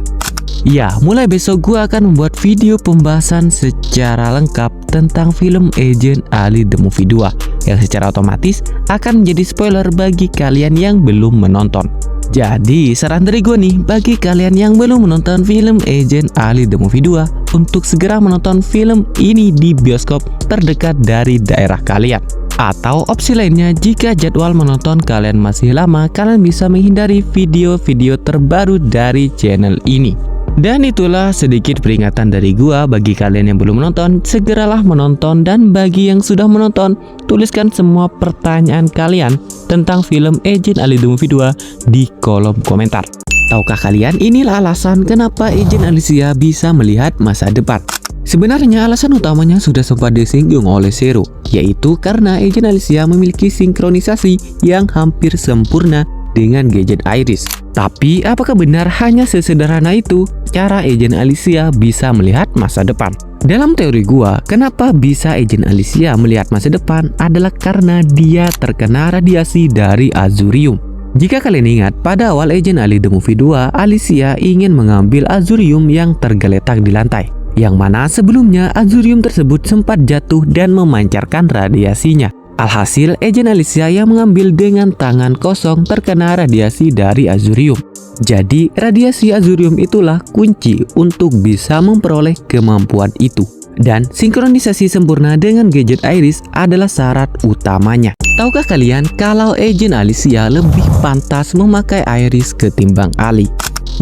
Ya, mulai besok gua akan membuat video pembahasan secara lengkap tentang film Agent Ali The Movie 2 yang secara otomatis akan menjadi spoiler bagi kalian yang belum menonton. Jadi saran dari gue nih bagi kalian yang belum menonton film Agent Ali The Movie 2 untuk segera menonton film ini di bioskop terdekat dari daerah kalian. Atau opsi lainnya, jika jadwal menonton kalian masih lama, kalian bisa menghindari video-video terbaru dari channel ini. Dan itulah sedikit peringatan dari gua bagi kalian yang belum menonton, segeralah menonton, dan bagi yang sudah menonton, tuliskan semua pertanyaan kalian tentang film Agent Ali The Movie 2 di kolom komentar. Tahukah kalian inilah alasan kenapa Agent Alicia bisa melihat masa depan? Sebenarnya alasan utamanya sudah sempat disinggung oleh Zero, yaitu karena Agent Alicia memiliki sinkronisasi yang hampir sempurna dengan gadget Iris. Tapi apakah benar hanya sesederhana itu cara Agent Alicia bisa melihat masa depan? Dalam teori gua, kenapa bisa Agent Alicia melihat masa depan adalah karena dia terkena radiasi dari Azurium. Jika kalian ingat, pada awal Agent Ali The Movie 2, Alicia ingin mengambil Azurium yang tergeletak di lantai, yang mana sebelumnya Azurium tersebut sempat jatuh dan memancarkan radiasinya. Alhasil, Agent Alicia yang mengambil dengan tangan kosong terkena radiasi dari Azurium. Jadi, radiasi Azurium itulah kunci untuk bisa memperoleh kemampuan itu. Dan sinkronisasi sempurna dengan gadget Iris adalah syarat utamanya. Tahukah kalian kalau Agent Alicia lebih pantas memakai Iris ketimbang Ali?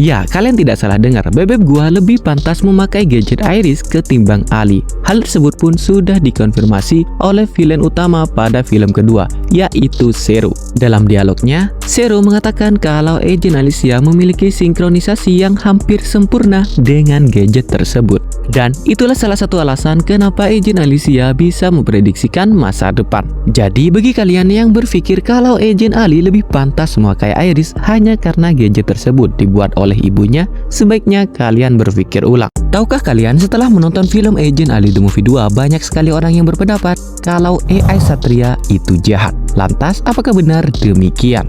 Ya, kalian tidak salah dengar, bebek gua lebih pantas memakai gadget Iris ketimbang Ali. Hal tersebut pun sudah dikonfirmasi oleh villain utama pada film kedua, yaitu Zero. Dalam dialognya, Zero mengatakan kalau Agent Alicia memiliki sinkronisasi yang hampir sempurna dengan gadget tersebut. Dan itulah salah satu alasan kenapa Agent Alicia bisa memprediksikan masa depan. Jadi bagi kalian yang berpikir kalau Agent Ali lebih pantas memakai Iris hanya karena gadget tersebut dibuat oleh ibunya, sebaiknya kalian berpikir ulang. Tahukah kalian setelah menonton film Agent Ali The Movie 2, banyak sekali orang yang berpendapat kalau AI Satria itu jahat. Lantas, apakah benar demikian?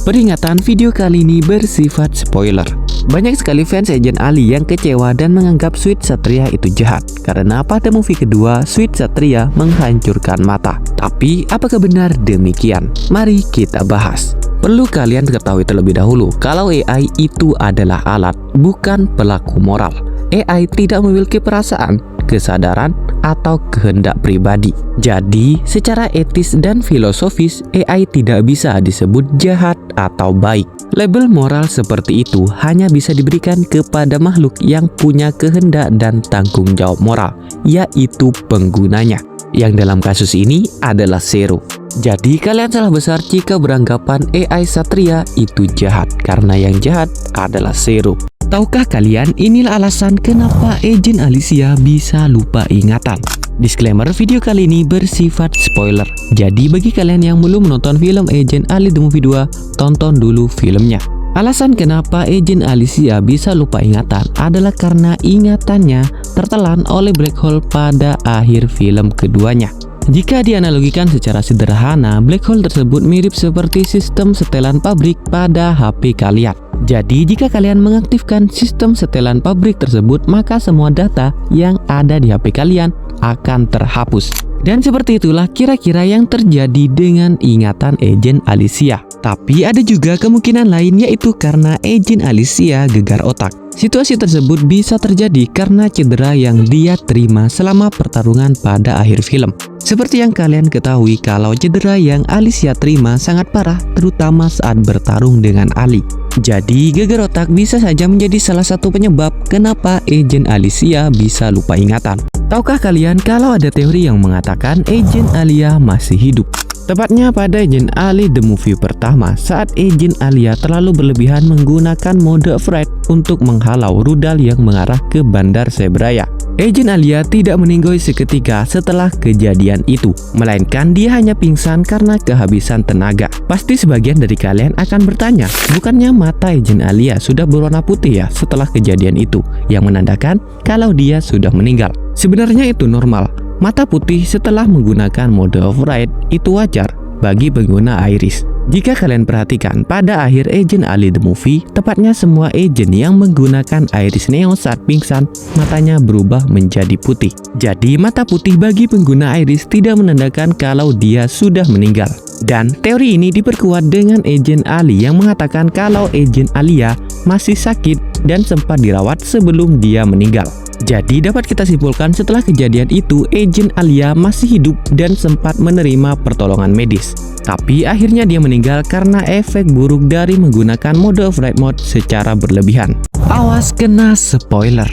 Peringatan, video kali ini bersifat spoiler. Banyak sekali fans Agent Ali yang kecewa dan menganggap Sweet Satria itu jahat karena pada movie kedua Sweet Satria menghancurkan mata. Tapi apakah benar demikian? Mari kita bahas. Perlu kalian ketahui terlebih dahulu kalau AI itu adalah alat, bukan pelaku moral. AI tidak memiliki perasaan, kesadaran, atau kehendak pribadi. Jadi, secara etis dan filosofis, AI tidak bisa disebut jahat atau baik. Label moral seperti itu hanya bisa diberikan kepada makhluk yang punya kehendak dan tanggung jawab moral, yaitu penggunanya, yang dalam kasus ini adalah Zero. Jadi kalian salah besar jika beranggapan AI Satria itu jahat, karena yang jahat adalah Zero. Tahukah kalian inilah alasan kenapa Agent Alicia bisa lupa ingatan? Disclaimer, video kali ini bersifat spoiler. Jadi bagi kalian yang belum menonton film Agent Ali The Movie 2, tonton dulu filmnya. Alasan kenapa Agent Alicia bisa lupa ingatan adalah karena ingatannya tertelan oleh black hole pada akhir film keduanya. Jika dianalogikan secara sederhana, black hole tersebut mirip seperti sistem setelan pabrik pada HP kalian. Jadi jika kalian mengaktifkan sistem setelan pabrik tersebut, maka semua data yang ada di HP kalian akan terhapus. Dan seperti itulah kira-kira yang terjadi dengan ingatan Agent Alicia. Tapi ada juga kemungkinan lain, yaitu karena Agent Alicia gegar otak. Situasi tersebut bisa terjadi karena cedera yang dia terima selama pertarungan pada akhir film. Seperti yang kalian ketahui kalau cedera yang Alicia terima sangat parah, terutama saat bertarung dengan Ali. Jadi gegar otak bisa saja menjadi salah satu penyebab kenapa Agent Alicia bisa lupa ingatan. Tahukah kalian kalau ada teori yang mengatakan Agent Alia masih hidup? Tepatnya pada Agent Ali The Movie pertama, saat Agent Alia terlalu berlebihan menggunakan mode Fright untuk menghalau rudal yang mengarah ke Bandar Sebraya. Agent Alia tidak meninggoy seketika setelah kejadian itu, melainkan dia hanya pingsan karena kehabisan tenaga. Pasti sebagian dari kalian akan bertanya, bukannya mata Agent Alia sudah berwarna putih ya setelah kejadian itu, yang menandakan kalau dia sudah meninggal. Sebenarnya itu normal. Mata putih setelah menggunakan mode override itu wajar bagi pengguna Iris. Jika kalian perhatikan, pada akhir Agent Ali The Movie, tepatnya semua agent yang menggunakan Iris Neon saat pingsan, matanya berubah menjadi putih. Jadi mata putih bagi pengguna Iris tidak menandakan kalau dia sudah meninggal. Dan teori ini diperkuat dengan Agent Ali yang mengatakan kalau Agent Alia masih sakit dan sempat dirawat sebelum dia meninggal. Jadi dapat kita simpulkan setelah kejadian itu Agent Alia masih hidup dan sempat menerima pertolongan medis. Tapi akhirnya dia meninggal karena efek buruk dari menggunakan mode flight mode secara berlebihan. Awas kena spoiler.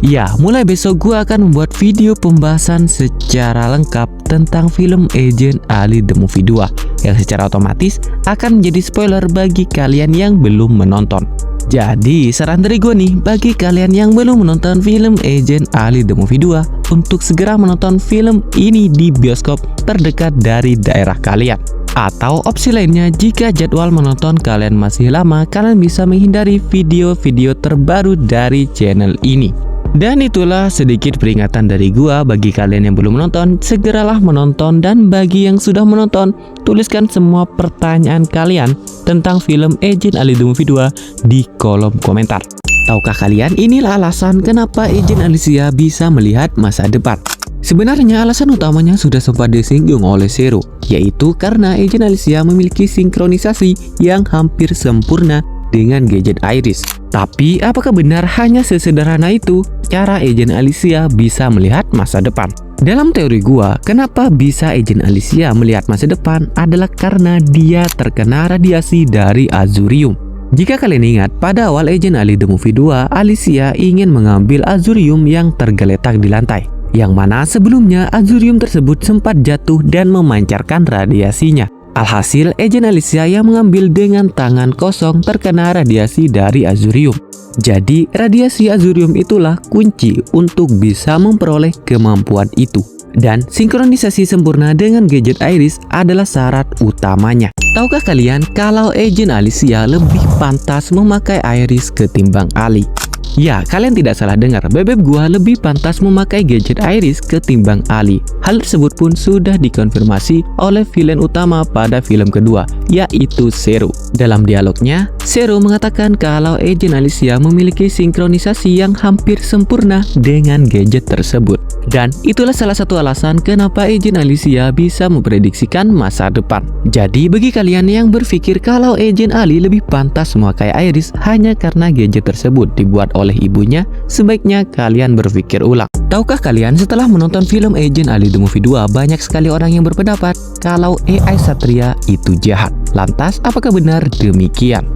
Ya, mulai besok gua akan membuat video pembahasan secara lengkap tentang film Agent Ali The Movie 2 yang secara otomatis akan menjadi spoiler bagi kalian yang belum menonton. Jadi saran dari gue nih bagi kalian yang belum menonton film Agent Ali The Movie 2 untuk segera menonton film ini di bioskop terdekat dari daerah kalian. Atau opsi lainnya, jika jadwal menonton kalian masih lama, kalian bisa menghindari video-video terbaru dari channel ini. Dan itulah sedikit peringatan dari gua bagi kalian yang belum menonton, segeralah menonton, dan bagi yang sudah menonton, tuliskan semua pertanyaan kalian tentang film Agent Ali The Movie 2 di kolom komentar. Tahukah kalian inilah alasan kenapa Agent Alicia bisa melihat masa depan? Sebenarnya alasan utamanya sudah sempat disinggung oleh Zero, yaitu karena Agent Alicia memiliki sinkronisasi yang hampir sempurna dengan gadget Iris. Tapi apakah benar hanya sesederhana itu cara Agent Alicia bisa melihat masa depan? Dalam teori gua, kenapa bisa Agent Alicia melihat masa depan adalah karena dia terkena radiasi dari Azurium. Jika kalian ingat, pada awal Agent Ali The Movie 2, Alicia ingin mengambil Azurium yang tergeletak di lantai, yang mana sebelumnya Azurium tersebut sempat jatuh dan memancarkan radiasinya. Alhasil, Agent Alicia yang mengambil dengan tangan kosong terkena radiasi dari Azurium. Jadi, radiasi Azurium itulah kunci untuk bisa memperoleh kemampuan itu. Dan sinkronisasi sempurna dengan gadget Iris adalah syarat utamanya. Tahukah kalian kalau Agent Alicia lebih pantas memakai Iris ketimbang Ali? Ya, kalian tidak salah dengar, bebek gua lebih pantas memakai gadget Iris ketimbang Ali. Hal tersebut pun sudah dikonfirmasi oleh villain utama pada film kedua, yaitu Zero. Dalam dialognya, Zero mengatakan kalau Agent Alicia memiliki sinkronisasi yang hampir sempurna dengan gadget tersebut. Dan itulah salah satu alasan kenapa Agent Alicia bisa memprediksikan masa depan. Jadi bagi kalian yang berpikir kalau Agent Ali lebih pantas memakai Iris hanya karena gadget tersebut dibuat oleh ibunya, sebaiknya kalian berpikir ulang. Tahukah kalian setelah menonton film Agent Ali The Movie 2, banyak sekali orang yang berpendapat kalau AI Satria itu jahat. Lantas apakah benar demikian?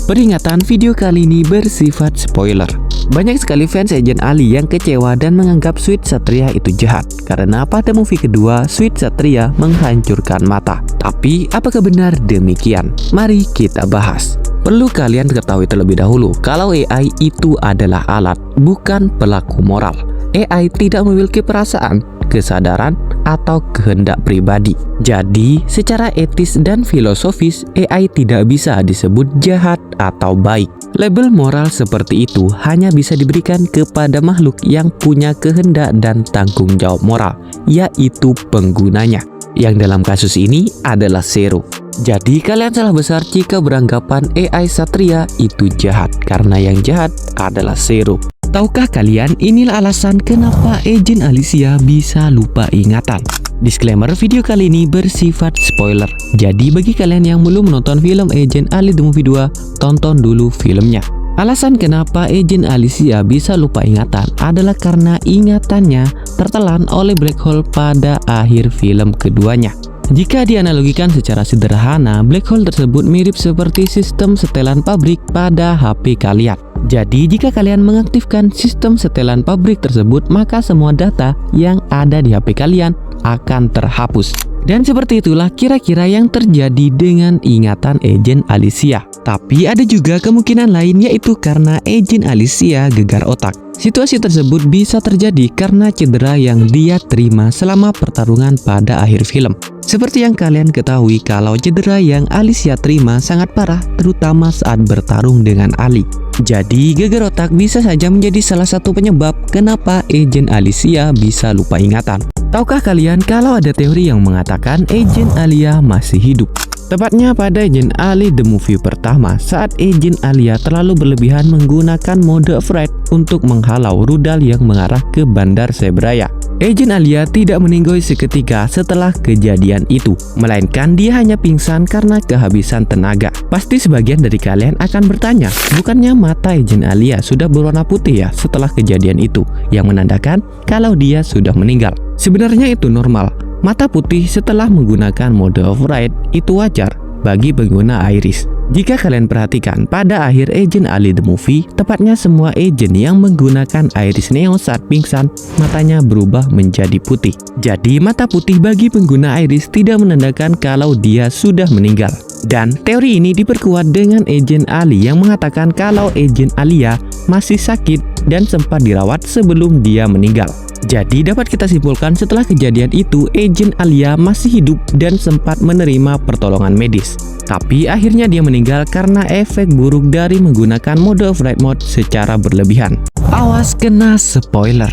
Peringatan, video kali ini bersifat spoiler. Banyak sekali fans Agent Ali yang kecewa dan menganggap Sweet Satria itu jahat karena pada movie kedua Sweet Satria menghancurkan mata. Tapi apakah benar demikian? Mari kita bahas. Perlu kalian ketahui terlebih dahulu kalau AI itu adalah alat, bukan pelaku moral. AI tidak memiliki perasaan, kesadaran, atau kehendak pribadi. Jadi, secara etis dan filosofis, AI tidak bisa disebut jahat atau baik. Label moral seperti itu hanya bisa diberikan kepada makhluk yang punya kehendak dan tanggung jawab moral, yaitu penggunanya, yang dalam kasus ini adalah Zero. Jadi kalian salah besar jika beranggapan AI Satria itu jahat, karena yang jahat adalah Zero. Tahukah kalian inilah alasan kenapa Agent Alicia bisa lupa ingatan? Disclaimer, video kali ini bersifat spoiler. Jadi bagi kalian yang belum menonton film Agent Ali The Movie 2, tonton dulu filmnya. Alasan kenapa Agent Alicia bisa lupa ingatan adalah karena ingatannya tertelan oleh black hole pada akhir film keduanya. Jika dianalogikan secara sederhana, black hole tersebut mirip seperti sistem setelan pabrik pada HP kalian. Jadi jika kalian mengaktifkan sistem setelan pabrik tersebut, maka semua data yang ada di HP kalian akan terhapus. Dan seperti itulah kira-kira yang terjadi dengan ingatan Agent Alicia. Tapi ada juga kemungkinan lain, yaitu karena Agent Alicia gegar otak. Situasi tersebut bisa terjadi karena cedera yang dia terima selama pertarungan pada akhir film. Seperti yang kalian ketahui kalau cedera yang Alicia terima sangat parah, terutama saat bertarung dengan Ali. Jadi gegar otak bisa saja menjadi salah satu penyebab kenapa Agent Alicia bisa lupa ingatan. Tahukah kalian kalau ada teori yang mengatakan Agent Alia masih hidup? Tepatnya pada Agent Ali The Movie pertama, saat Agent Alia terlalu berlebihan menggunakan mode flight untuk menghalau rudal yang mengarah ke Bandar Sebraya. Agent Alia tidak meninggoy seketika setelah kejadian itu, melainkan dia hanya pingsan karena kehabisan tenaga. Pasti sebagian dari kalian akan bertanya, bukannya mata Agent Alia sudah berwarna putih ya setelah kejadian itu, yang menandakan kalau dia sudah meninggal? Sebenarnya itu normal. mata putih setelah menggunakan mode override itu wajar bagi pengguna Iris. Jika kalian perhatikan, pada akhir Agent Ali The Movie, tepatnya semua agent yang menggunakan Iris Neo saat pingsan, matanya berubah menjadi putih. Jadi, mata putih bagi pengguna Iris tidak menandakan kalau dia sudah meninggal. Dan teori ini diperkuat dengan Agent Ali yang mengatakan kalau Agent Alia masih sakit dan sempat dirawat sebelum dia meninggal. Jadi dapat kita simpulkan setelah kejadian itu, Agent Alia masih hidup dan sempat menerima pertolongan medis. Tapi akhirnya dia meninggal karena efek buruk dari menggunakan mode override mode secara berlebihan. Awas kena spoiler.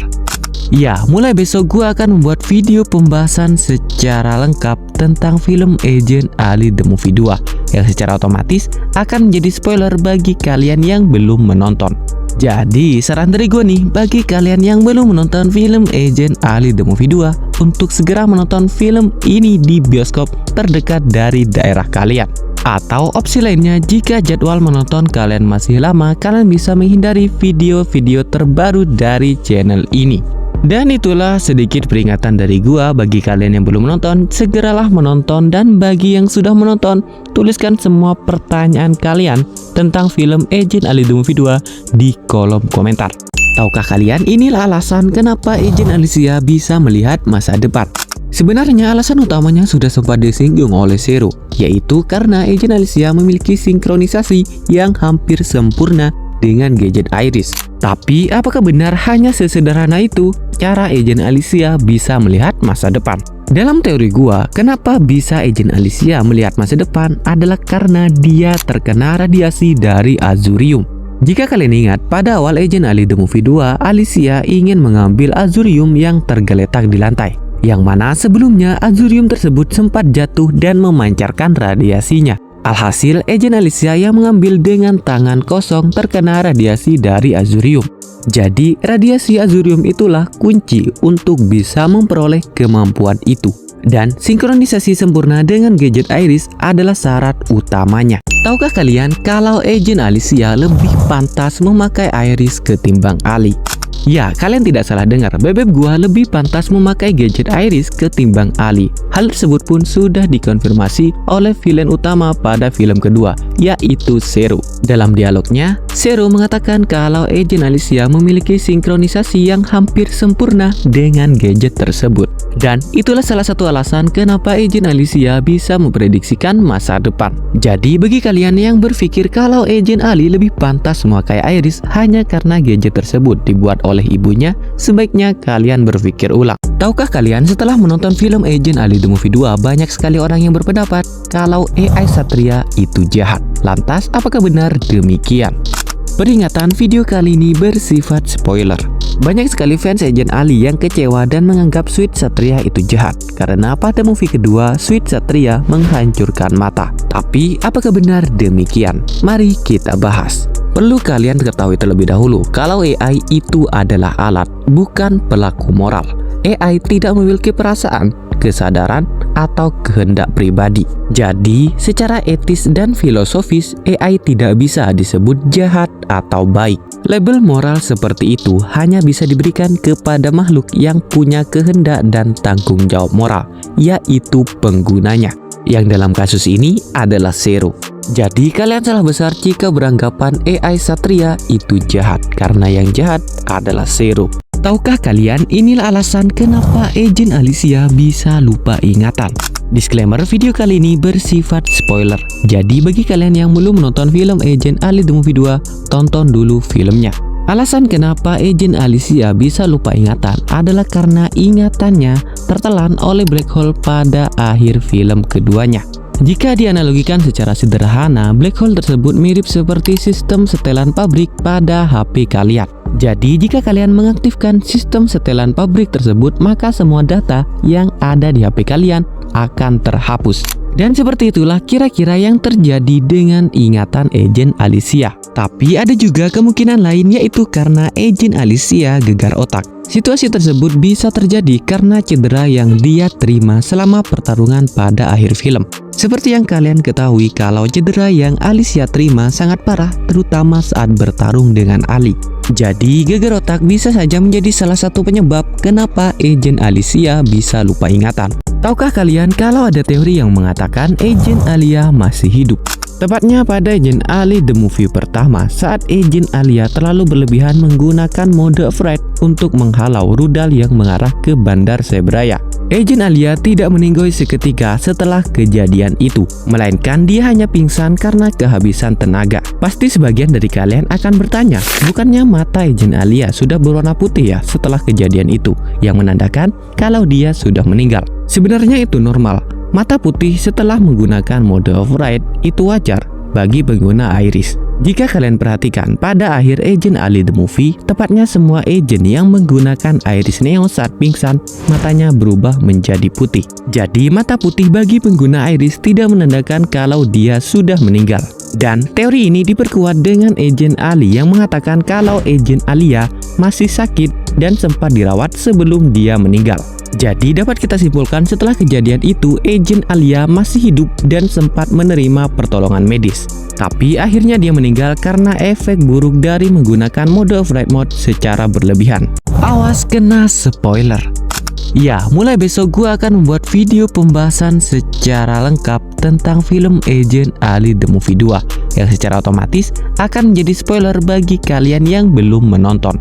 Ya, mulai besok gua akan membuat video pembahasan secara lengkap tentang film Agent Ali The Movie 2 yang secara otomatis akan menjadi spoiler bagi kalian yang belum menonton. Jadi saran dari gue nih, bagi kalian yang belum menonton film Agent Ali The Movie 2 untuk segera menonton film ini di bioskop terdekat dari daerah kalian. Atau opsi lainnya, jika jadwal menonton kalian masih lama, kalian bisa menghindari video-video terbaru dari channel ini. Dan itulah sedikit peringatan dari gua bagi kalian yang belum menonton, segeralah menonton, dan bagi yang sudah menonton, tuliskan semua pertanyaan kalian tentang film Agent Ali The Movie 2 di kolom komentar. Tahukah kalian inilah alasan kenapa Agent Alicia bisa melihat masa depan? Sebenarnya alasan utamanya sudah sempat disinggung oleh Zero, yaitu karena Agent Alicia memiliki sinkronisasi yang hampir sempurna dengan gadget Iris. Tapi apakah benar hanya sesederhana itu cara Agent Alicia bisa melihat masa depan? Dalam teori gua, kenapa bisa Agent Alicia melihat masa depan adalah karena dia terkena radiasi dari Azurium. Jika kalian ingat, pada awal Agent Ali The Movie 2, Alicia ingin mengambil Azurium yang tergeletak di lantai, yang mana sebelumnya Azurium tersebut sempat jatuh dan memancarkan radiasinya. Alhasil, Agent Alicia yang mengambil dengan tangan kosong terkena radiasi dari Azurium. Jadi, radiasi Azurium itulah kunci untuk bisa memperoleh kemampuan itu. Dan sinkronisasi sempurna dengan gadget Iris adalah syarat utamanya. Tahukah kalian kalau Agent Alicia lebih pantas memakai Iris ketimbang Ali? Ya, kalian tidak salah dengar, bebek gua lebih pantas memakai gadget Iris ketimbang Ali. Hal tersebut pun sudah dikonfirmasi oleh villain utama pada film kedua, yaitu Zero. Dalam dialognya, Zero mengatakan kalau Agent Alicia memiliki sinkronisasi yang hampir sempurna dengan gadget tersebut. Dan itulah salah satu alasan kenapa Agent Alicia bisa memprediksikan masa depan. Jadi bagi kalian yang berpikir kalau Agent Ali lebih pantas memakai Iris hanya karena gadget tersebut dibuat oleh ibunya, sebaiknya kalian berpikir ulang. Tahukah kalian setelah menonton film Agent Ali The Movie 2, banyak sekali orang yang berpendapat kalau AI Satria itu jahat. Lantas apakah benar demikian? Peringatan, video kali ini bersifat spoiler. Banyak sekali fans Agent Ali yang kecewa dan menganggap Sweet Satria itu jahat karena pada movie kedua Sweet Satria menghancurkan mata. Tapi apakah benar demikian? Mari kita bahas. Perlu kalian ketahui terlebih dahulu kalau AI itu adalah alat, bukan pelaku moral. AI tidak memiliki perasaan, kesadaran, atau kehendak pribadi. Jadi, secara etis dan filosofis, AI tidak bisa disebut jahat atau baik. Label moral seperti itu hanya bisa diberikan kepada makhluk yang punya kehendak dan tanggung jawab moral, yaitu penggunanya. Yang dalam kasus ini adalah Zero. Jadi kalian salah besar jika beranggapan AI Satria itu jahat, karena yang jahat adalah Zero. Tahukah kalian inilah alasan kenapa Agent Alicia bisa lupa ingatan? Disclaimer, video kali ini bersifat spoiler. Jadi bagi kalian yang belum menonton film Agent Ali The Movie 2, tonton dulu filmnya. Alasan kenapa Agent Alicia bisa lupa ingatan adalah karena ingatannya tertelan oleh black hole pada akhir film keduanya. Jika dianalogikan secara sederhana, black hole tersebut mirip seperti sistem setelan pabrik pada HP kalian. Jadi jika kalian mengaktifkan sistem setelan pabrik tersebut, maka semua data yang ada di HP kalian akan terhapus. Dan seperti itulah kira-kira yang terjadi dengan ingatan Agent Alicia. Tapi ada juga kemungkinan lain, yaitu karena Agent Alicia gegar otak. Situasi tersebut bisa terjadi karena cedera yang dia terima selama pertarungan pada akhir film. Seperti yang kalian ketahui kalau cedera yang Alicia terima sangat parah, terutama saat bertarung dengan Ali. Jadi geger otak bisa saja menjadi salah satu penyebab kenapa Agent Alicia bisa lupa ingatan. Tahukah kalian kalau ada teori yang mengatakan Agent Alia masih hidup? Tepatnya pada Agent Ali The Movie pertama, saat Agent Alia terlalu berlebihan menggunakan mode Fright untuk menghalau rudal yang mengarah ke Bandar Sebraya. Agent Alia tidak meninggoy seketika setelah kejadian itu, melainkan dia hanya pingsan karena kehabisan tenaga. Pasti sebagian dari kalian akan bertanya, bukannya mata Agent Alia sudah berwarna putih ya setelah kejadian itu, yang menandakan kalau dia sudah meninggal. Sebenarnya itu normal. Mata putih setelah menggunakan mode override itu wajar bagi pengguna Iris. Jika kalian perhatikan, pada akhir Agent Ali The Movie, tepatnya semua agent yang menggunakan Iris Neo saat pingsan, matanya berubah menjadi putih. Jadi mata putih bagi pengguna Iris tidak menandakan kalau dia sudah meninggal. Dan teori ini diperkuat dengan Agent Ali yang mengatakan kalau Agent Alia masih sakit dan sempat dirawat sebelum dia meninggal. Jadi dapat kita simpulkan setelah kejadian itu Agent Alia masih hidup dan sempat menerima pertolongan medis. Tapi akhirnya dia meninggal karena efek buruk dari menggunakan mode Fright Mode secara berlebihan. Awas kena spoiler. Ya, mulai besok gua akan membuat video pembahasan secara lengkap tentang film Agent Ali The Movie 2 yang secara otomatis akan menjadi spoiler bagi kalian yang belum menonton.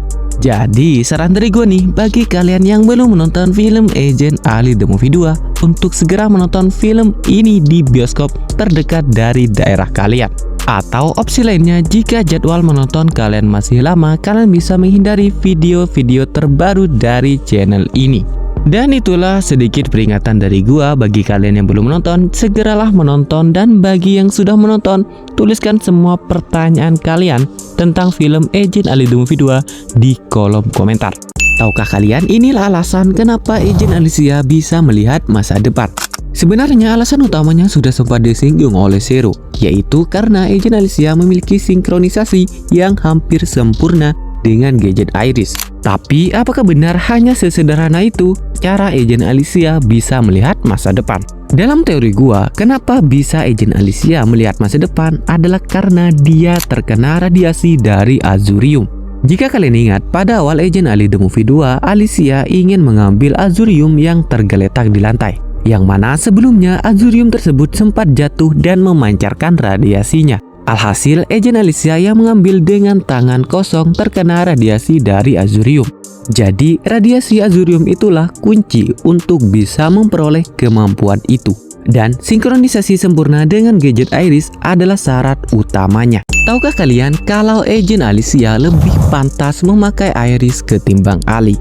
Jadi saran dari gue nih bagi kalian yang belum menonton film Agent Ali The Movie 2 untuk segera menonton film ini di bioskop terdekat dari daerah kalian. Atau opsi lainnya, jika jadwal menonton kalian masih lama, kalian bisa menghindari video-video terbaru dari channel ini. Dan itulah sedikit peringatan dari gua bagi kalian yang belum menonton, segeralah menonton, dan bagi yang sudah menonton, tuliskan semua pertanyaan kalian tentang film Agent Ali The Movie 2 di kolom komentar. Tahukah kalian inilah alasan kenapa Agent Alicia bisa melihat masa depan? Sebenarnya alasan utamanya sudah sempat disinggung oleh Zero, yaitu karena Agent Alicia memiliki sinkronisasi yang hampir sempurna dengan gadget Iris. Tapi apakah benar hanya sesederhana itu cara Agent Alicia bisa melihat masa depan? Dalam teori gua, kenapa bisa Agent Alicia melihat masa depan adalah karena dia terkena radiasi dari Azurium. Jika kalian ingat, pada awal Agent Ali The Movie 2, Alicia ingin mengambil Azurium yang tergeletak di lantai, yang mana sebelumnya Azurium tersebut sempat jatuh dan memancarkan radiasinya. Alhasil, Agent Alicia yang mengambil dengan tangan kosong terkena radiasi dari Azurium. Jadi, radiasi Azurium itulah kunci untuk bisa memperoleh kemampuan itu. Dan sinkronisasi sempurna dengan gadget Iris adalah syarat utamanya. Tahukah kalian kalau Agent Alicia lebih pantas memakai Iris ketimbang Ali?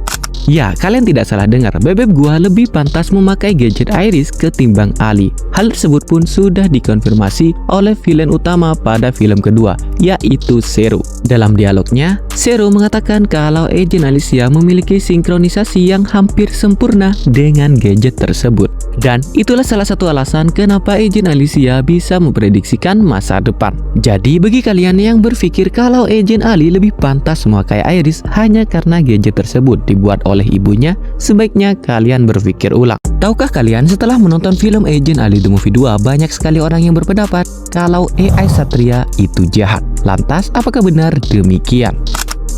Ya, kalian tidak salah dengar, bebek gua lebih pantas memakai gadget Iris ketimbang Ali. Hal tersebut pun sudah dikonfirmasi oleh villain utama pada film kedua, yaitu Zero. Dalam dialognya, Zero mengatakan kalau Agent Alicia memiliki sinkronisasi yang hampir sempurna dengan gadget tersebut. Dan itulah salah satu alasan kenapa Agent Alicia bisa memprediksikan masa depan. Jadi bagi kalian yang berpikir kalau Agent Ali lebih pantas memakai Iris hanya karena gadget tersebut dibuat oleh ibunya, sebaiknya kalian berpikir ulang. Tahukah kalian setelah menonton film Agent Ali The Movie 2, banyak sekali orang yang berpendapat kalau AI Satria itu jahat. Lantas apakah benar demikian?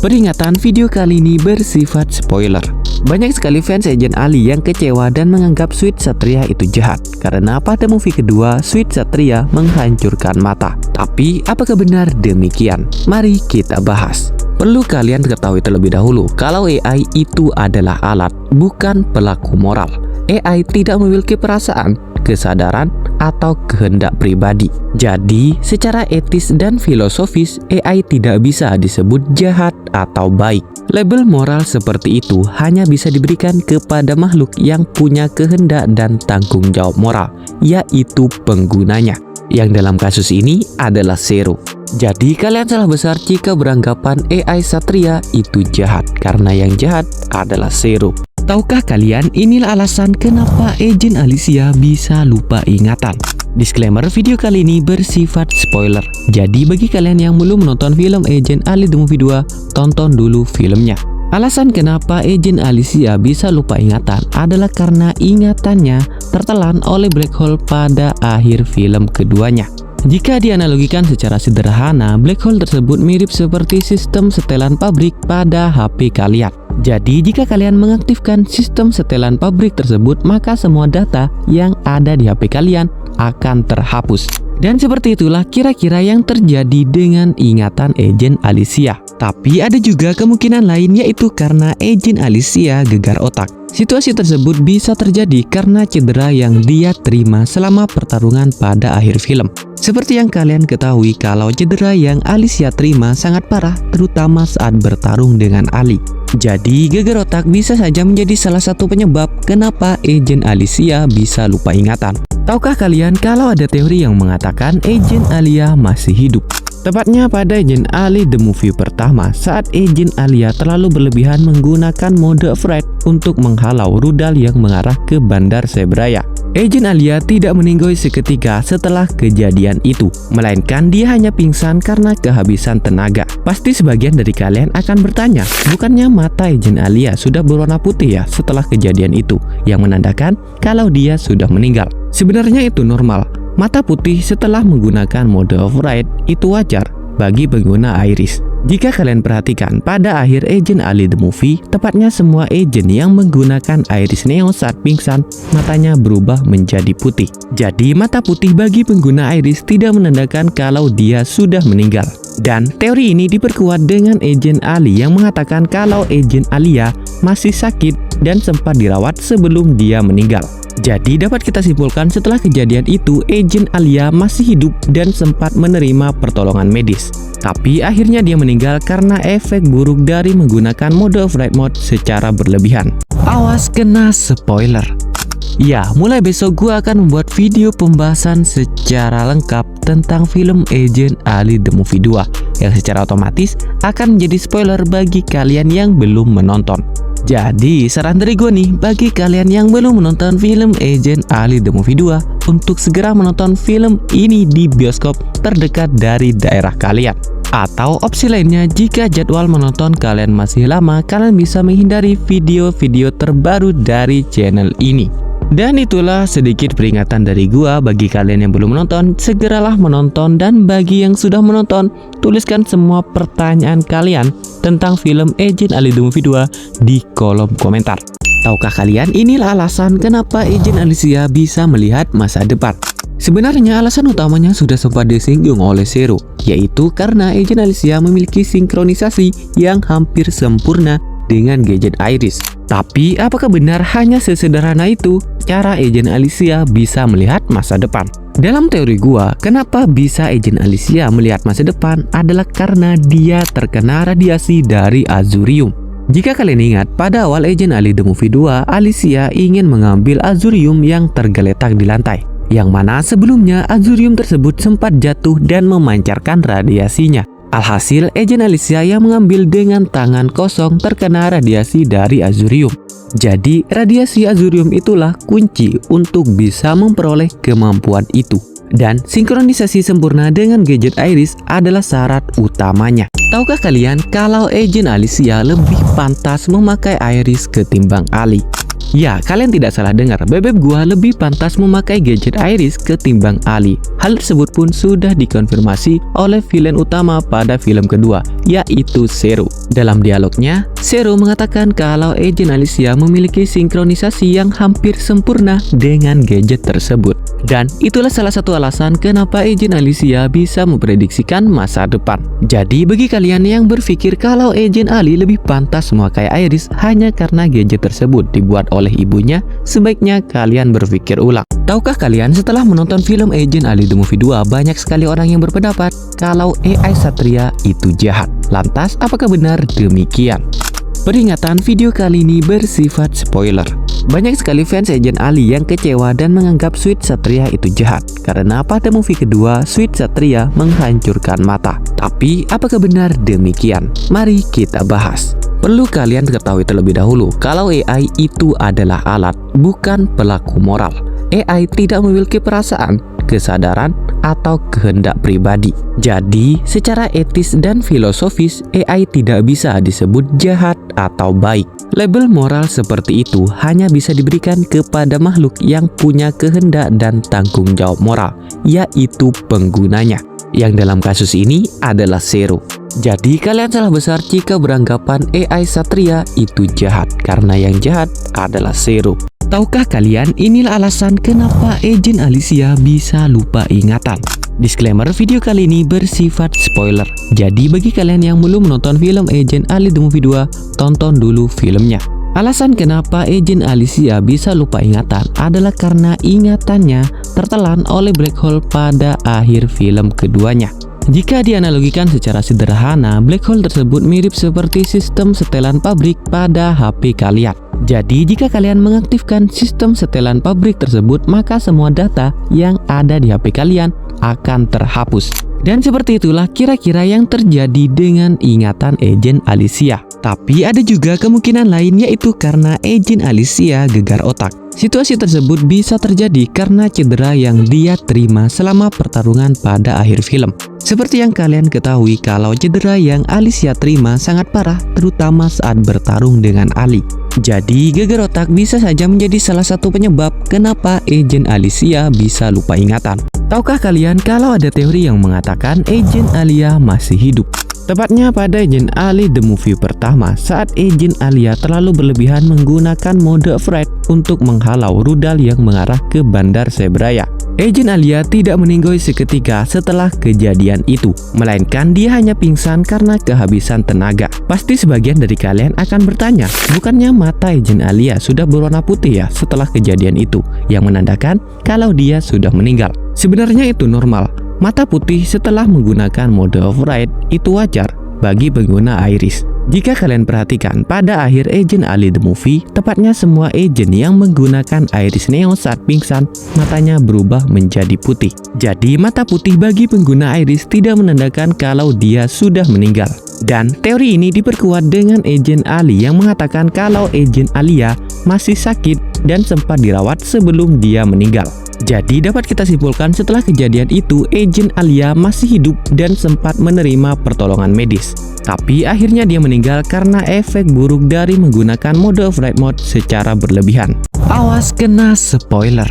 Peringatan, video kali ini bersifat spoiler. Banyak sekali fans Agent Ali yang kecewa dan menganggap Sweet Satria itu jahat karena pada movie kedua Sweet Satria menghancurkan mata. Tapi apakah benar demikian? Mari kita bahas. Perlu kalian ketahui terlebih dahulu kalau AI itu adalah alat, bukan pelaku moral. AI tidak memiliki perasaan, kesadaran, atau kehendak pribadi. Jadi, secara etis dan filosofis, AI tidak bisa disebut jahat atau baik. Label moral seperti itu hanya bisa diberikan kepada makhluk yang punya kehendak dan tanggung jawab moral, yaitu penggunanya, yang dalam kasus ini adalah Zero. Jadi kalian salah besar jika beranggapan AI Satria itu jahat, karena yang jahat adalah Zero. Tahukah kalian inilah alasan kenapa Agent Alicia bisa lupa ingatan? Disclaimer, video kali ini bersifat spoiler. Jadi bagi kalian yang belum menonton film Agent Ali The Movie 2, tonton dulu filmnya. Alasan kenapa Agent Alicia bisa lupa ingatan adalah karena ingatannya tertelan oleh black hole pada akhir film keduanya. Jika dianalogikan secara sederhana, black hole tersebut mirip seperti sistem setelan pabrik pada HP kalian. Jadi jika kalian mengaktifkan sistem setelan pabrik tersebut, maka semua data yang ada di HP kalian akan terhapus. Dan seperti itulah kira-kira yang terjadi dengan ingatan Agent Alicia. Tapi ada juga kemungkinan lain, yaitu karena Agent Alicia gegar otak. Situasi tersebut bisa terjadi karena cedera yang dia terima selama pertarungan pada akhir film. Seperti yang kalian ketahui kalau cedera yang Alicia terima sangat parah, terutama saat bertarung dengan Ali. Jadi gegar otak bisa saja menjadi salah satu penyebab kenapa Agent Alicia bisa lupa ingatan. Tahukah kalian kalau ada teori yang mengatakan Agent Alia masih hidup? Tepatnya pada Agent Ali The Movie pertama, saat Agent Alia terlalu berlebihan menggunakan mode Fright untuk menghalau rudal yang mengarah ke Bandar Sebraya. Agent Alia tidak meninggoy seketika setelah kejadian itu, melainkan dia hanya pingsan karena kehabisan tenaga. Pasti sebagian dari kalian akan bertanya, bukannya mata Agent Alia sudah berwarna putih ya setelah kejadian itu, yang menandakan kalau dia sudah meninggal. Sebenarnya itu normal. Mata putih setelah menggunakan mode override itu wajar bagi pengguna Iris. Jika kalian perhatikan pada akhir Agent Ali The Movie, tepatnya semua agent yang menggunakan Iris Neo saat pingsan, matanya berubah menjadi putih. Jadi mata putih bagi pengguna Iris tidak menandakan kalau dia sudah meninggal. Dan teori ini diperkuat dengan Agent Ali yang mengatakan kalau Agent Alia masih sakit dan sempat dirawat sebelum dia meninggal. Jadi dapat kita simpulkan setelah kejadian itu Agent Alia masih hidup dan sempat menerima pertolongan medis. Tapi akhirnya dia meninggal karena efek buruk dari menggunakan mode Fright Mode secara berlebihan. Awas kena spoiler. Ya, mulai besok gua akan membuat video pembahasan secara lengkap tentang film Agent Ali The Movie 2 yang secara otomatis akan menjadi spoiler bagi kalian yang belum menonton. Jadi saran dari gue nih, bagi kalian yang belum menonton film Agent Ali The Movie 2 untuk segera menonton film ini di bioskop terdekat dari daerah kalian. Atau opsi lainnya, jika jadwal menonton kalian masih lama, kalian bisa menghindari video-video terbaru dari channel ini. Dan itulah sedikit peringatan dari gua bagi kalian yang belum menonton, segeralah menonton, dan bagi yang sudah menonton, tuliskan semua pertanyaan kalian tentang film Agent Ali The Movie 2 di kolom komentar. Tahukah kalian inilah alasan kenapa Agent Alicia bisa melihat masa depan? Sebenarnya alasan utamanya sudah sempat disinggung oleh Zero, yaitu karena Agent Alicia memiliki sinkronisasi yang hampir sempurna dengan gadget Iris. Tapi apakah benar hanya sesederhana itu cara Agent Alicia bisa melihat masa depan? Dalam teori gua, kenapa bisa Agent Alicia melihat masa depan adalah karena dia terkena radiasi dari Azurium. Jika kalian ingat, pada awal Agent Ali The Movie 2, Alicia ingin mengambil Azurium yang tergeletak di lantai, yang mana sebelumnya Azurium tersebut sempat jatuh dan memancarkan radiasinya. Alhasil, Agent Alicia yang mengambil dengan tangan kosong terkena radiasi dari Azurium. Jadi, radiasi Azurium itulah kunci untuk bisa memperoleh kemampuan itu. Dan sinkronisasi sempurna dengan gadget Iris adalah syarat utamanya. Tahukah kalian kalau Agent Alicia lebih pantas memakai Iris ketimbang Ali? Ya, kalian tidak salah dengar, bebek gua lebih pantas memakai gadget Iris ketimbang Ali. Hal tersebut pun sudah dikonfirmasi oleh villain utama pada film kedua, yaitu Zero. Dalam dialognya, Zero mengatakan kalau Agent Alicia memiliki sinkronisasi yang hampir sempurna dengan gadget tersebut. Dan itulah salah satu alasan kenapa Agent Alicia bisa memprediksikan masa depan. Jadi bagi kalian yang berpikir kalau Agent Ali lebih pantas memakai Iris hanya karena gadget tersebut dibuat oleh ibunya, sebaiknya kalian berpikir ulang. Tahukah kalian setelah menonton film Agent Ali The Movie 2, banyak sekali orang yang berpendapat kalau AI Satria itu jahat. Lantas apakah benar demikian? Peringatan, video kali ini bersifat spoiler. Banyak sekali fans Agent Ali yang kecewa dan menganggap Sweet Satria itu jahat karena pada movie kedua Sweet Satria menghancurkan mata. Tapi apakah benar demikian? Mari kita bahas. Perlu kalian ketahui terlebih dahulu kalau AI itu adalah alat, bukan pelaku moral. AI tidak memiliki perasaan, kesadaran, atau kehendak pribadi. Jadi, secara etis dan filosofis, AI tidak bisa disebut jahat atau baik. Label moral seperti itu hanya bisa diberikan kepada makhluk yang punya kehendak dan tanggung jawab moral, yaitu penggunanya, yang dalam kasus ini adalah Zero. Jadi kalian salah besar jika beranggapan AI Satria itu jahat, karena yang jahat adalah Zero. Tahukah kalian inilah alasan kenapa Agent Alicia bisa lupa ingatan? Disclaimer, video kali ini bersifat spoiler. Jadi bagi kalian yang belum menonton film Agent Ali The Movie 2, tonton dulu filmnya. Alasan kenapa Agent Alicia bisa lupa ingatan adalah karena ingatannya tertelan oleh black hole pada akhir film keduanya. Jika dianalogikan secara sederhana, black hole tersebut mirip seperti sistem setelan pabrik pada HP kalian. Jadi jika kalian mengaktifkan sistem setelan pabrik tersebut, maka semua data yang ada di HP kalian akan terhapus. Dan seperti itulah kira-kira yang terjadi dengan ingatan Agent Alicia. Tapi ada juga kemungkinan lain, yaitu karena Agent Alicia gegar otak. Situasi tersebut bisa terjadi karena cedera yang dia terima selama pertarungan pada akhir film. Seperti yang kalian ketahui kalau cedera yang Alicia terima sangat parah, terutama saat bertarung dengan Ali. Jadi gegar otak bisa saja menjadi salah satu penyebab kenapa Agent Alicia bisa lupa ingatan. Tahukah kalian kalau ada teori yang mengatakan Agent Alia masih hidup? Tepatnya pada Agent Ali The Movie pertama, saat Agent Alia terlalu berlebihan menggunakan mode Fright untuk menghalau rudal yang mengarah ke Bandar Sebraya. Agent Alia tidak meninggoy seketika setelah kejadian itu, melainkan dia hanya pingsan karena kehabisan tenaga. Pasti sebagian dari kalian akan bertanya, bukannya mata Agent Alia sudah berwarna putih ya setelah kejadian itu, yang menandakan kalau dia sudah meninggal. Sebenarnya itu normal. Mata putih setelah menggunakan mode override itu wajar bagi pengguna iris. Jika kalian perhatikan pada akhir Agent Ali The Movie, tepatnya semua agent yang menggunakan iris neon saat pingsan, matanya berubah menjadi putih. Jadi mata putih bagi pengguna iris tidak menandakan kalau dia sudah meninggal. Dan teori ini diperkuat dengan Agent Ali yang mengatakan kalau Agent Alia masih sakit dan sempat dirawat sebelum dia meninggal. Jadi dapat kita simpulkan setelah kejadian itu Agent Alia masih hidup dan sempat menerima pertolongan medis. Tapi akhirnya dia meninggal karena efek buruk dari menggunakan mode flight mode secara berlebihan. Awas kena spoiler.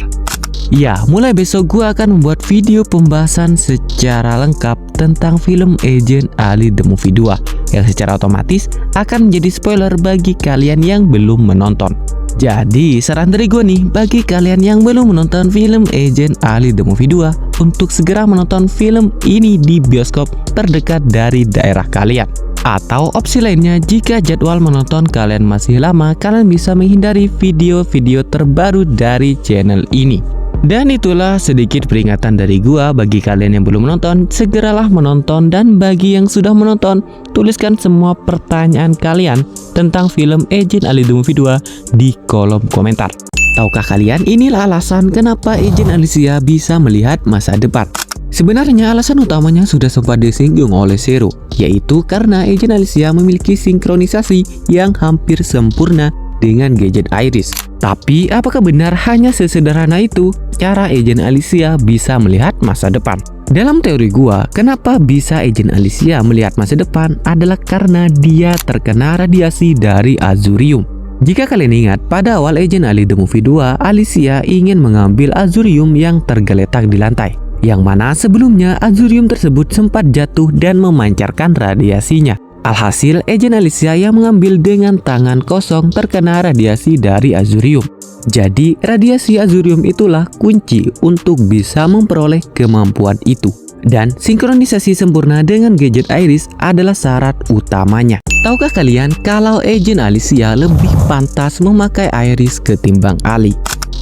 Ya, mulai besok gua akan membuat video pembahasan secara lengkap tentang film Agent Ali The Movie 2 yang secara otomatis akan menjadi spoiler bagi kalian yang belum menonton. Jadi saran dari gue nih, bagi kalian yang belum menonton film Agent Ali The Movie 2 untuk segera menonton film ini di bioskop terdekat dari daerah kalian. Atau opsi lainnya, jika jadwal menonton kalian masih lama, kalian bisa menghindari video-video terbaru dari channel ini. Dan itulah sedikit peringatan dari gua bagi kalian yang belum menonton, segeralah menonton, dan bagi yang sudah menonton, tuliskan semua pertanyaan kalian tentang film Agent Ali The Movie 2 di kolom komentar. Tahukah kalian inilah alasan kenapa Agent Alicia bisa melihat masa depan? Sebenarnya alasan utamanya sudah sempat disinggung oleh Zero, yaitu karena Agent Alicia memiliki sinkronisasi yang hampir sempurna dengan gadget Iris. Tapi apakah benar hanya sesederhana itu cara Agent Alicia bisa melihat masa depan? Dalam teori gua, kenapa bisa Agent Alicia melihat masa depan adalah karena dia terkena radiasi dari Azurium. Jika kalian ingat, pada awal Agent Ali The Movie 2, Alicia ingin mengambil Azurium yang tergeletak di lantai, yang mana sebelumnya Azurium tersebut sempat jatuh dan memancarkan radiasinya. Alhasil, Agent Alicia yang mengambil dengan tangan kosong terkena radiasi dari Azurium. Jadi, radiasi Azurium itulah kunci untuk bisa memperoleh kemampuan itu. Dan sinkronisasi sempurna dengan gadget Iris adalah syarat utamanya. Tahukah kalian kalau Agent Alicia lebih pantas memakai Iris ketimbang Ali?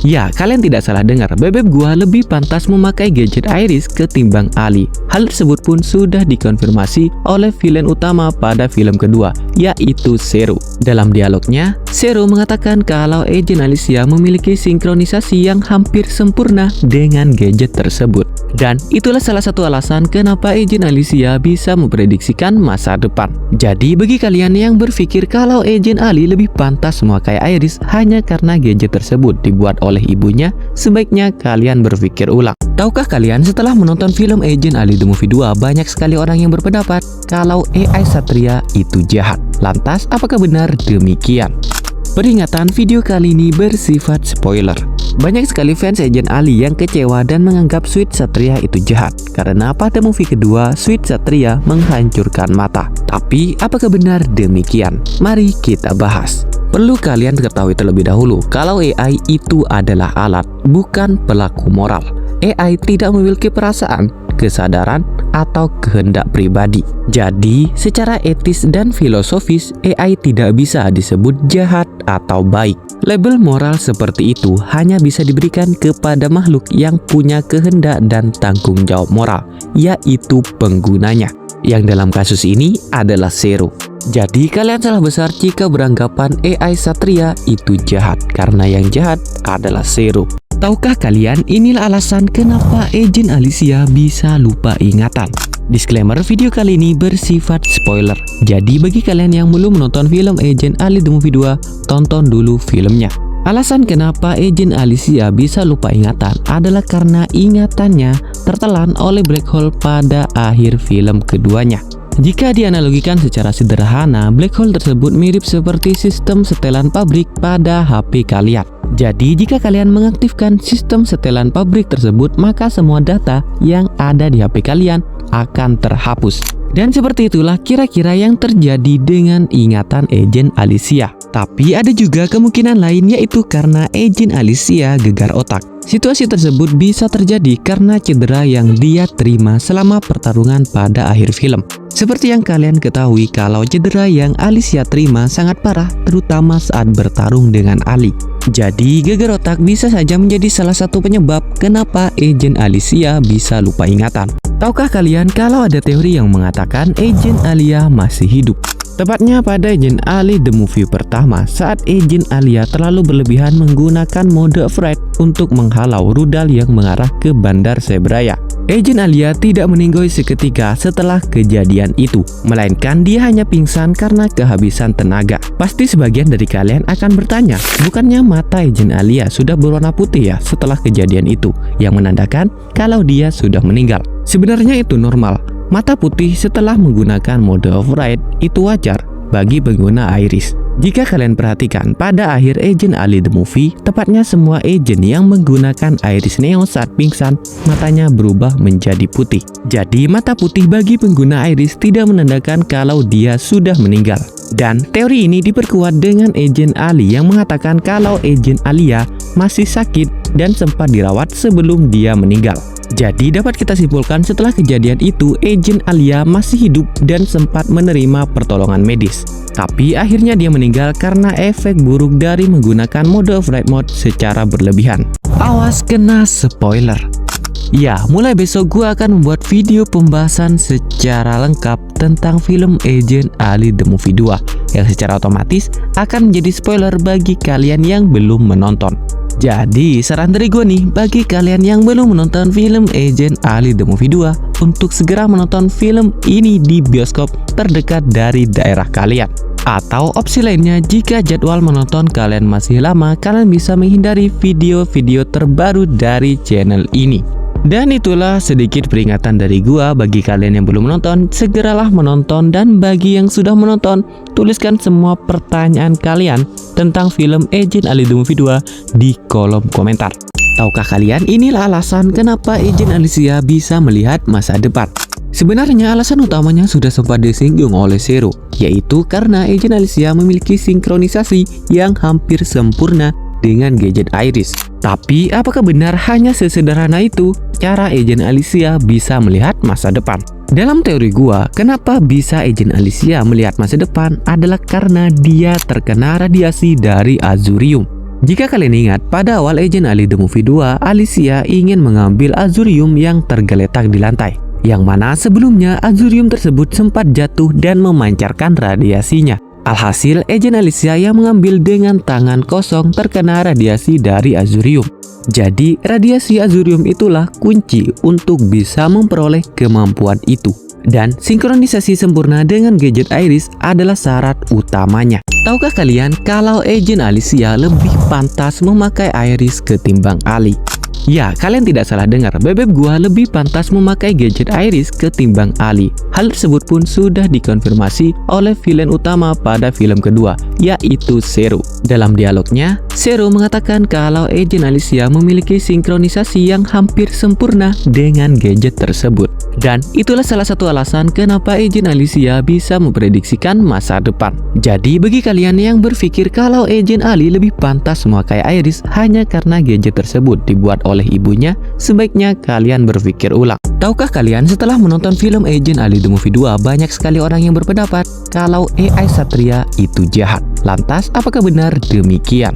Ya, kalian tidak salah dengar, bebek gua lebih pantas memakai gadget Iris ketimbang Ali. Hal tersebut pun sudah dikonfirmasi oleh villain utama pada film kedua, yaitu Zero. Dalam dialognya, Zero mengatakan kalau Agent Alicia memiliki sinkronisasi yang hampir sempurna dengan gadget tersebut. Dan itulah salah satu alasan kenapa Agent Alicia bisa memprediksikan masa depan. Jadi bagi kalian yang berpikir kalau Agent Ali lebih pantas memakai Iris hanya karena gadget tersebut dibuat oleh ibunya, sebaiknya kalian berpikir ulang. Tahukah kalian setelah menonton film Agent Ali The Movie 2, banyak sekali orang yang berpendapat kalau AI Satria itu jahat. Lantas apakah benar demikian? Peringatan video kali ini bersifat spoiler. Banyak sekali fans Agent Ali yang kecewa dan menganggap Sweet Satria itu jahat karena pada movie kedua Sweet Satria menghancurkan mata. Tapi apakah benar demikian? Mari kita bahas. Perlu kalian ketahui terlebih dahulu kalau AI itu adalah alat, bukan pelaku moral. AI tidak memiliki perasaan, kesadaran, atau kehendak pribadi. Jadi, secara etis dan filosofis, AI tidak bisa disebut jahat atau baik. Label moral seperti itu hanya bisa diberikan kepada makhluk yang punya kehendak dan tanggung jawab moral, yaitu penggunanya. Yang dalam kasus ini adalah Zero. Jadi kalian salah besar jika beranggapan AI Satria itu jahat, karena yang jahat adalah Zero. Tahukah kalian inilah alasan kenapa Agent Alicia bisa lupa ingatan? Disclaimer, video kali ini bersifat spoiler. Jadi bagi kalian yang belum menonton film Agent Ali The Movie 2, tonton dulu filmnya. Alasan kenapa Agent Alicia bisa lupa ingatan adalah karena ingatannya tertelan oleh black hole pada akhir film keduanya. Jika dianalogikan secara sederhana, black hole tersebut mirip seperti sistem setelan pabrik pada HP kalian. Jadi jika kalian mengaktifkan sistem setelan pabrik tersebut, maka semua data yang ada di HP kalian akan terhapus. Dan seperti itulah kira-kira yang terjadi dengan ingatan Agent Alicia. Tapi ada juga kemungkinan lain, yaitu karena Agent Alicia gegar otak. Situasi tersebut bisa terjadi karena cedera yang dia terima selama pertarungan pada akhir film. Seperti yang kalian ketahui kalau cedera yang Alicia terima sangat parah, terutama saat bertarung dengan Ali. Jadi gegar otak bisa saja menjadi salah satu penyebab kenapa Agent Alicia bisa lupa ingatan. Tahukah kalian kalau ada teori yang mengatakan Agent Alia masih hidup? Tepatnya pada Agent Ali The Movie pertama, saat Agent Alia terlalu berlebihan menggunakan mode Fright untuk menghalau rudal yang mengarah ke Bandar Sebraya. Agent Alia tidak meninggoy seketika setelah kejadian itu, melainkan dia hanya pingsan karena kehabisan tenaga. Pasti sebagian dari kalian akan bertanya, bukannya mata Agent Alia sudah berwarna putih ya setelah kejadian itu, yang menandakan kalau dia sudah meninggal. Sebenarnya itu normal. Mata putih setelah menggunakan mode override itu wajar bagi pengguna iris. Jika kalian perhatikan pada akhir Agent Ali The Movie, tepatnya semua agent yang menggunakan iris neon saat pingsan, matanya berubah menjadi putih. Jadi mata putih bagi pengguna iris tidak menandakan kalau dia sudah meninggal. Dan teori ini diperkuat dengan Agent Ali yang mengatakan kalau Agent Alia masih sakit dan sempat dirawat sebelum dia meninggal. Jadi dapat kita simpulkan setelah kejadian itu Agent Alia masih hidup dan sempat menerima pertolongan medis. Tapi akhirnya dia meninggal karena efek buruk dari menggunakan mode Fright Mode secara berlebihan. Awas kena spoiler. Ya, mulai besok gua akan membuat video pembahasan secara lengkap tentang film Agent Ali The Movie 2 yang secara otomatis akan menjadi spoiler bagi kalian yang belum menonton. Jadi saran dari gue nih bagi kalian yang belum menonton film Agent Ali The Movie 2 untuk segera menonton film ini di bioskop terdekat dari daerah kalian. Atau opsi lainnya, jika jadwal menonton kalian masih lama, kalian bisa menghindari video-video terbaru dari channel ini. Dan itulah sedikit peringatan dari gua bagi kalian yang belum menonton, segeralah menonton, dan bagi yang sudah menonton, tuliskan semua pertanyaan kalian tentang film Agent Ali The Movie 2 di kolom komentar. Tahukah kalian inilah alasan kenapa Agent Alicia bisa melihat masa depan? Sebenarnya alasan utamanya sudah sempat disinggung oleh Zero, yaitu karena Agent Alicia memiliki sinkronisasi yang hampir sempurna dengan gadget Iris. Tapi apakah benar hanya sesederhana itu cara Agent Alicia bisa melihat masa depan? Dalam teori gua, kenapa bisa Agent Alicia melihat masa depan adalah karena dia terkena radiasi dari Azurium. Jika kalian ingat, pada awal Agent Ali The Movie 2, Alicia ingin mengambil Azurium yang tergeletak di lantai, yang mana sebelumnya Azurium tersebut sempat jatuh dan memancarkan radiasinya. Alhasil, Agent Alicia yang mengambil dengan tangan kosong terkena radiasi dari Azurium. Jadi, radiasi Azurium itulah kunci untuk bisa memperoleh kemampuan itu. Dan sinkronisasi sempurna dengan gadget Iris adalah syarat utamanya. Tahukah kalian kalau Agent Alicia lebih pantas memakai Iris ketimbang Ali? Ya, kalian tidak salah dengar, bebek gua lebih pantas memakai gadget Iris ketimbang Ali. Hal tersebut pun sudah dikonfirmasi oleh villain utama pada film kedua, yaitu Zero. Dalam dialognya, Zero mengatakan kalau Agent Alicia memiliki sinkronisasi yang hampir sempurna dengan gadget tersebut. Dan itulah salah satu alasan kenapa Agent Alicia bisa memprediksikan masa depan. Jadi bagi kalian yang berpikir kalau Agent Ali lebih pantas memakai Iris hanya karena gadget tersebut dibuat oleh ibunya, sebaiknya kalian berpikir ulang. Tahukah kalian setelah menonton film Agent Ali The Movie 2, banyak sekali orang yang berpendapat kalau AI Satria itu jahat. Lantas, apakah benar demikian?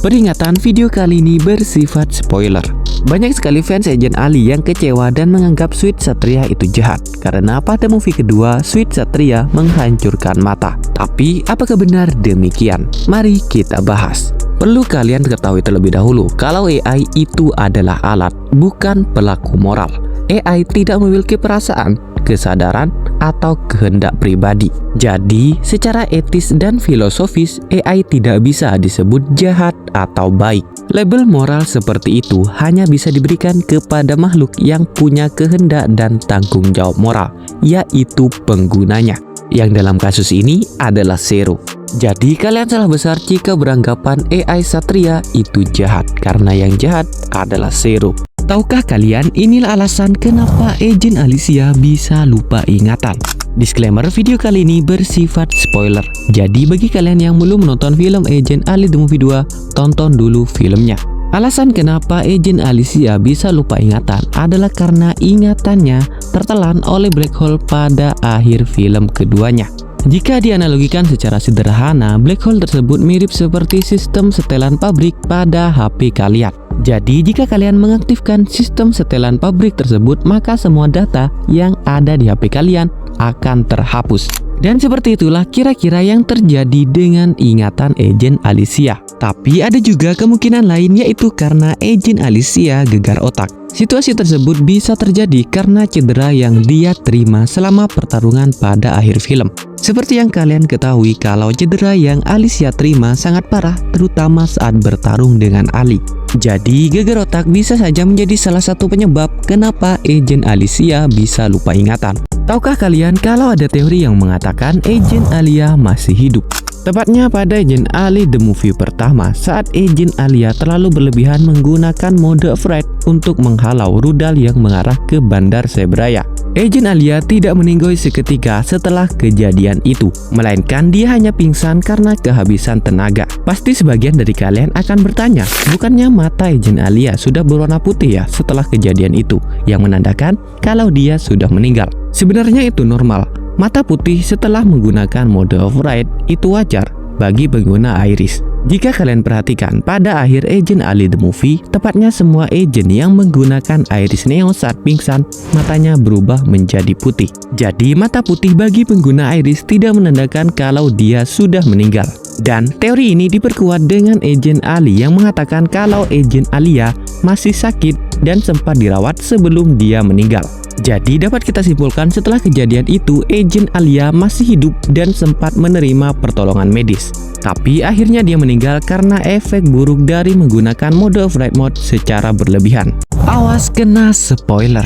Peringatan, video kali ini bersifat spoiler. Banyak sekali fans Agent Ali yang kecewa dan menganggap Sweet Satria itu jahat karena pada movie kedua Sweet Satria menghancurkan mata. Tapi apakah benar demikian? Mari kita bahas. Perlu kalian ketahui terlebih dahulu kalau AI itu adalah alat, bukan pelaku moral. AI tidak memiliki perasaan, kesadaran, atau kehendak pribadi. Jadi, secara etis dan filosofis, AI tidak bisa disebut jahat atau baik. Label moral seperti itu hanya bisa diberikan kepada makhluk yang punya kehendak dan tanggung jawab moral, yaitu penggunanya. Yang dalam kasus ini adalah Zero. Jadi kalian salah besar jika beranggapan AI Satria itu jahat, karena yang jahat adalah Zero. Tahukah kalian inilah alasan kenapa Agent Alicia bisa lupa ingatan? Disclaimer, video kali ini bersifat spoiler. Jadi bagi kalian yang belum menonton film Agent Ali The Movie 2, tonton dulu filmnya. Alasan kenapa Agent Alicia bisa lupa ingatan adalah karena ingatannya tertelan oleh black hole pada akhir film keduanya. Jika dianalogikan secara sederhana, black hole tersebut mirip seperti sistem setelan pabrik pada HP kalian. Jadi jika kalian mengaktifkan sistem setelan pabrik tersebut, maka semua data yang ada di HP kalian akan terhapus. Dan seperti itulah kira-kira yang terjadi dengan ingatan Agent Alicia. Tapi ada juga kemungkinan lain, yaitu karena Agent Alicia gegar otak. Situasi tersebut bisa terjadi karena cedera yang dia terima selama pertarungan pada akhir film. Seperti yang kalian ketahui kalau cedera yang Alicia terima sangat parah, terutama saat bertarung dengan Ali. Jadi gegar otak bisa saja menjadi salah satu penyebab kenapa Agent Alicia bisa lupa ingatan. Tahukah kalian kalau ada teori yang mengatakan Agent Alia masih hidup? Tepatnya pada Agent Ali The Movie pertama, saat Agent Alia terlalu berlebihan menggunakan mode Fright untuk menghalau rudal yang mengarah ke Bandar Sebraya. Agent Alia tidak meninggoy seketika setelah kejadian itu, melainkan dia hanya pingsan karena kehabisan tenaga. Pasti sebagian dari kalian akan bertanya, bukannya mata Agent Alia sudah berwarna putih ya setelah kejadian itu, yang menandakan kalau dia sudah meninggal. Sebenarnya itu normal. Mata putih setelah menggunakan mode override itu wajar bagi pengguna Iris. Jika kalian perhatikan pada akhir Agent Ali The Movie, tepatnya semua agent yang menggunakan Iris Neo saat pingsan, matanya berubah menjadi putih. Jadi mata putih bagi pengguna Iris tidak menandakan kalau dia sudah meninggal. Dan teori ini diperkuat dengan Agent Ali yang mengatakan kalau Agent Alia masih sakit dan sempat dirawat sebelum dia meninggal. Jadi dapat kita simpulkan setelah kejadian itu Agent Alia masih hidup dan sempat menerima pertolongan medis. Tapi akhirnya dia meninggal karena efek buruk dari menggunakan mode Fright Mode secara berlebihan. Awas kena spoiler.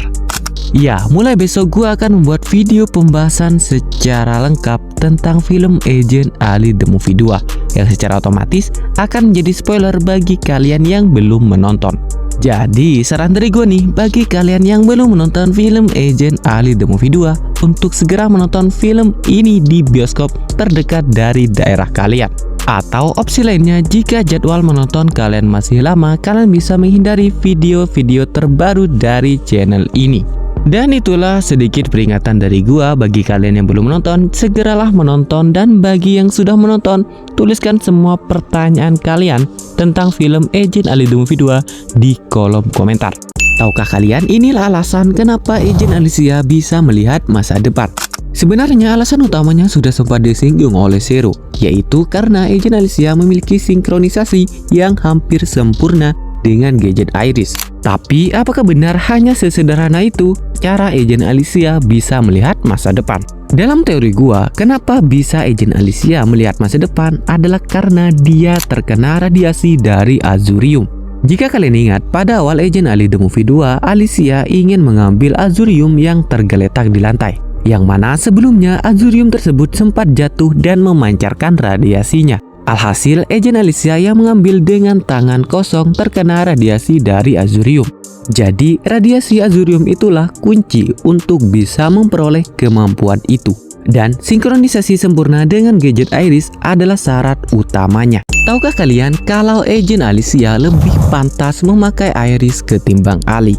Ya, mulai besok gua akan membuat video pembahasan secara lengkap tentang film Agent Ali The Movie 2 yang secara otomatis akan menjadi spoiler bagi kalian yang belum menonton. Jadi saran dari gue nih bagi kalian yang belum menonton film Agent Ali The Movie 2 untuk segera menonton film ini di bioskop terdekat dari daerah kalian. Atau opsi lainnya, jika jadwal menonton kalian masih lama, kalian bisa menghindari video-video terbaru dari channel ini. Dan itulah sedikit peringatan dari gua bagi kalian yang belum menonton, segeralah menonton, dan bagi yang sudah menonton, tuliskan semua pertanyaan kalian tentang film Agent Ali The Movie 2 di kolom komentar. Tahukah kalian inilah alasan kenapa Agent Alicia bisa melihat masa depan? Sebenarnya alasan utamanya sudah sempat disinggung oleh Zero, yaitu karena Agent Alicia memiliki sinkronisasi yang hampir sempurna dengan gadget Iris. Tapi apakah benar hanya sesederhana itu cara Agent Alicia bisa melihat masa depan? Dalam teori gua, kenapa bisa Agent Alicia melihat masa depan adalah karena dia terkena radiasi dari Azurium. Jika kalian ingat, pada awal Agent Ali The Movie 2, Alicia ingin mengambil azurium yang tergeletak di lantai, yang mana sebelumnya azurium tersebut sempat jatuh dan memancarkan radiasinya. Alhasil, Agent Alicia yang mengambil dengan tangan kosong terkena radiasi dari azurium. Jadi, radiasi azurium itulah kunci untuk bisa memperoleh kemampuan itu. Dan sinkronisasi sempurna dengan gadget Iris adalah syarat utamanya. Tahukah kalian kalau Agent Alicia lebih pantas memakai Iris ketimbang Ali?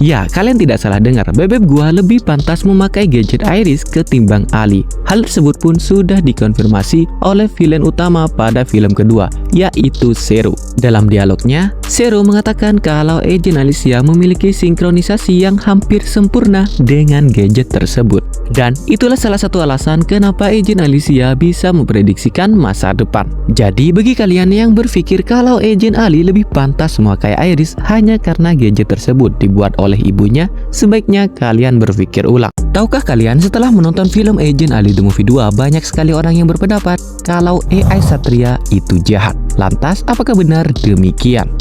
Ya, kalian tidak salah dengar, bebek gua lebih pantas memakai gadget Iris ketimbang Ali. Hal tersebut pun sudah dikonfirmasi oleh villain utama pada film kedua, yaitu Zero. Dalam dialognya, Zero mengatakan kalau Agent Alicia memiliki sinkronisasi yang hampir sempurna dengan gadget tersebut. Dan itulah salah satu alasan kenapa Agent Alicia bisa memprediksikan masa depan. Jadi bagi kalian yang berpikir kalau Agent Ali lebih pantas memakai Iris hanya karena gadget tersebut dibuat oleh ibunya, sebaiknya kalian berpikir ulang. Tahukah kalian setelah menonton film Agent Ali The Movie 2, banyak sekali orang yang berpendapat kalau AI Satria itu jahat. Lantas, apakah benar demikian?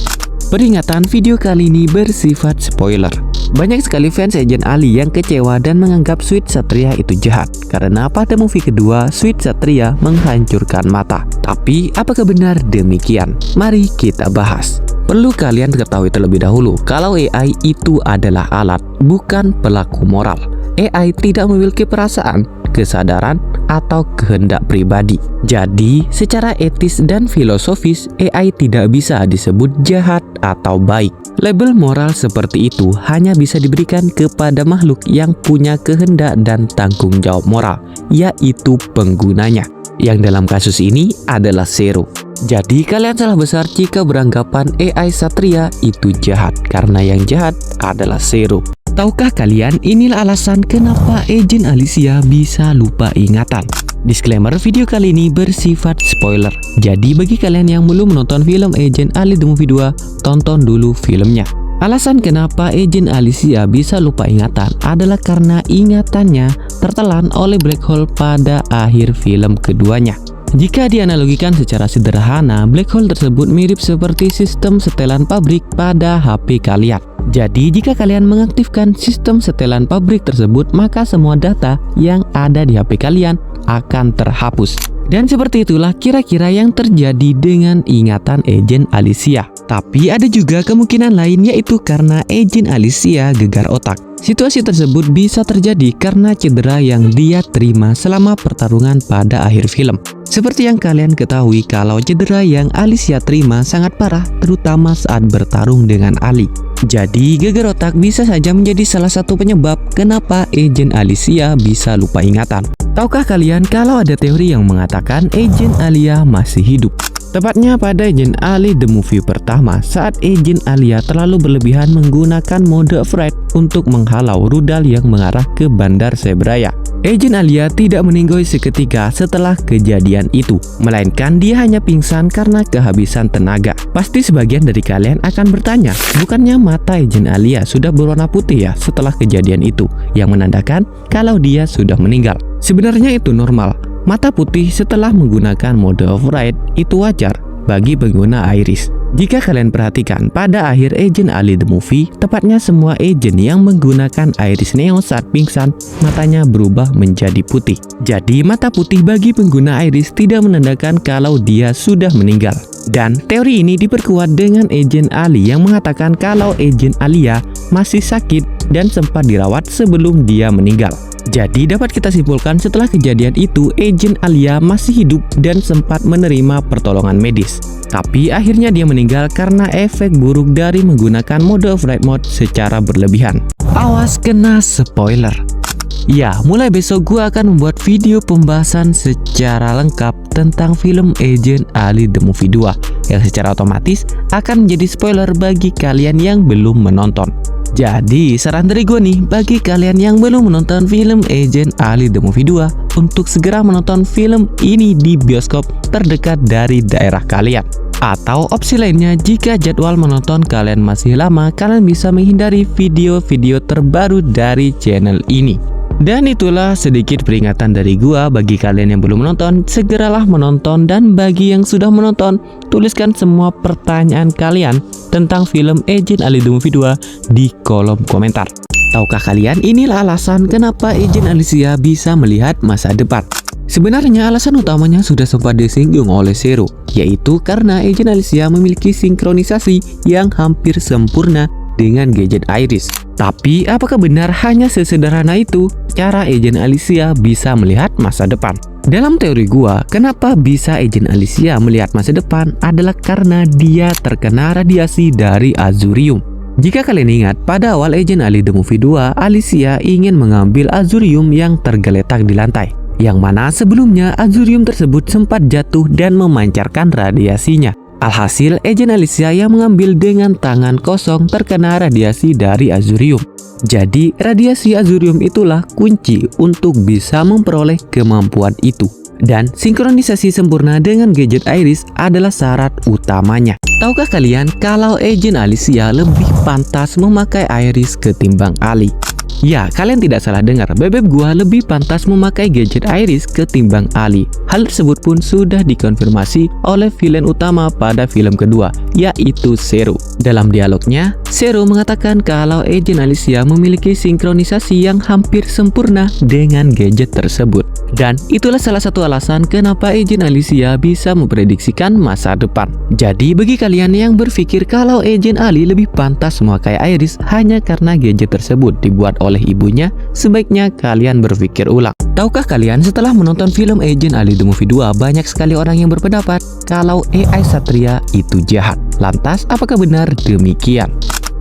Peringatan, video kali ini bersifat spoiler. Banyak sekali fans Agent Ali yang kecewa dan menganggap Sweet Satria itu jahat karena pada movie kedua Sweet Satria menghancurkan mata. Tapi apakah benar demikian? Mari kita bahas. Perlu kalian ketahui terlebih dahulu kalau AI itu adalah alat, bukan pelaku moral. AI tidak memiliki perasaan, kesadaran, atau kehendak pribadi. Jadi, secara etis dan filosofis, AI tidak bisa disebut jahat atau baik. Label moral seperti itu hanya bisa diberikan kepada makhluk yang punya kehendak dan tanggung jawab moral, yaitu penggunanya, yang dalam kasus ini adalah Zero. Jadi kalian salah besar jika beranggapan AI Satria itu jahat, karena yang jahat adalah Zero. Tahukah kalian inilah alasan kenapa Agent Alicia bisa lupa ingatan? Disclaimer, video kali ini bersifat spoiler. Jadi bagi kalian yang belum menonton film Agent Ali The Movie 2, tonton dulu filmnya. Alasan kenapa Agent Alicia bisa lupa ingatan adalah karena ingatannya tertelan oleh black hole pada akhir film keduanya. Jika dianalogikan secara sederhana, black hole tersebut mirip seperti sistem setelan pabrik pada HP kalian. Jadi jika kalian mengaktifkan sistem setelan pabrik tersebut, maka semua data yang ada di HP kalian akan terhapus. Dan seperti itulah kira-kira yang terjadi dengan ingatan Agent Alicia. Tapi ada juga kemungkinan lain, yaitu karena Agent Alicia gegar otak. Situasi tersebut bisa terjadi karena cedera yang dia terima selama pertarungan pada akhir film. Seperti yang kalian ketahui kalau cedera yang Alicia terima sangat parah, terutama saat bertarung dengan Ali. Jadi gegar otak bisa saja menjadi salah satu penyebab kenapa Agent Alicia bisa lupa ingatan. Tahukah kalian kalau ada teori yang mengatakan Agent Alia masih hidup? Tepatnya pada Agent Ali The Movie pertama, saat Agent Alia terlalu berlebihan menggunakan mode Fright untuk menghalau rudal yang mengarah ke Bandar Sebraya. Agent Alia tidak meninggoy seketika setelah kejadian itu, melainkan dia hanya pingsan karena kehabisan tenaga. Pasti sebagian dari kalian akan bertanya, bukannya mata Agent Alia sudah berwarna putih ya setelah kejadian itu, yang menandakan kalau dia sudah meninggal. Sebenarnya itu normal. Mata putih setelah menggunakan mode override itu wajar bagi pengguna Iris. Jika kalian perhatikan, pada akhir Agent Ali The Movie, tepatnya semua agent yang menggunakan Iris Neo saat pingsan, matanya berubah menjadi putih. Jadi mata putih bagi pengguna Iris tidak menandakan kalau dia sudah meninggal. Dan teori ini diperkuat dengan Agent Ali yang mengatakan kalau Agent Alia masih sakit dan sempat dirawat sebelum dia meninggal. Jadi dapat kita simpulkan setelah kejadian itu Agent Alia masih hidup dan sempat menerima pertolongan medis. Tapi akhirnya dia meninggal karena efek buruk dari menggunakan mode flight mode secara berlebihan. Awas kena spoiler. Ya, mulai besok gua akan membuat video pembahasan secara lengkap tentang film Agent Ali The Movie 2 yang secara otomatis akan menjadi spoiler bagi kalian yang belum menonton. Jadi saran dari gue nih, bagi kalian yang belum menonton film Agent Ali The Movie 2 untuk segera menonton film ini di bioskop terdekat dari daerah kalian. Atau opsi lainnya, jika jadwal menonton kalian masih lama, kalian bisa menghindari video-video terbaru dari channel ini. Dan itulah sedikit peringatan dari gua bagi kalian yang belum menonton, segeralah menonton, dan bagi yang sudah menonton, tuliskan semua pertanyaan kalian tentang film Agent Ali The Movie 2 di kolom komentar. Tahukah kalian inilah alasan kenapa Agent Alicia bisa melihat masa depan? Sebenarnya alasan utamanya sudah sempat disinggung oleh Zero, yaitu karena Agent Alicia memiliki sinkronisasi yang hampir sempurna dengan gadget Iris. Tapi apakah benar hanya sesederhana itu cara Agent Alicia bisa melihat masa depan? Dalam teori gua, kenapa bisa Agent Alicia melihat masa depan adalah karena dia terkena radiasi dari Azurium. Jika kalian ingat, pada awal Agent Ali The Movie 2, Alicia ingin mengambil Azurium yang tergeletak di lantai, yang mana sebelumnya Azurium tersebut sempat jatuh dan memancarkan radiasinya. Alhasil, Agent Alicia yang mengambil dengan tangan kosong terkena radiasi dari Azurium. Jadi, radiasi Azurium itulah kunci untuk bisa memperoleh kemampuan itu. Dan sinkronisasi sempurna dengan gadget Iris adalah syarat utamanya. Tahukah kalian kalau Agent Alicia lebih pantas memakai Iris ketimbang Ali? Ya, kalian tidak salah dengar, bebek gua lebih pantas memakai gadget Iris ketimbang Ali. Hal tersebut pun sudah dikonfirmasi oleh villain utama pada film kedua, yaitu Zero. Dalam dialognya, Zero mengatakan kalau Agent Alicia memiliki sinkronisasi yang hampir sempurna dengan gadget tersebut. Dan itulah salah satu alasan kenapa Agent Alicia bisa memprediksikan masa depan. Jadi bagi kalian yang berpikir kalau Agent Ali lebih pantas memakai Iris hanya karena gadget tersebut dibuat oleh ibunya, sebaiknya kalian berpikir ulang. Tahukah kalian setelah menonton film Agent Ali The Movie 2, banyak sekali orang yang berpendapat kalau AI Satria itu jahat. Lantas apakah benar demikian?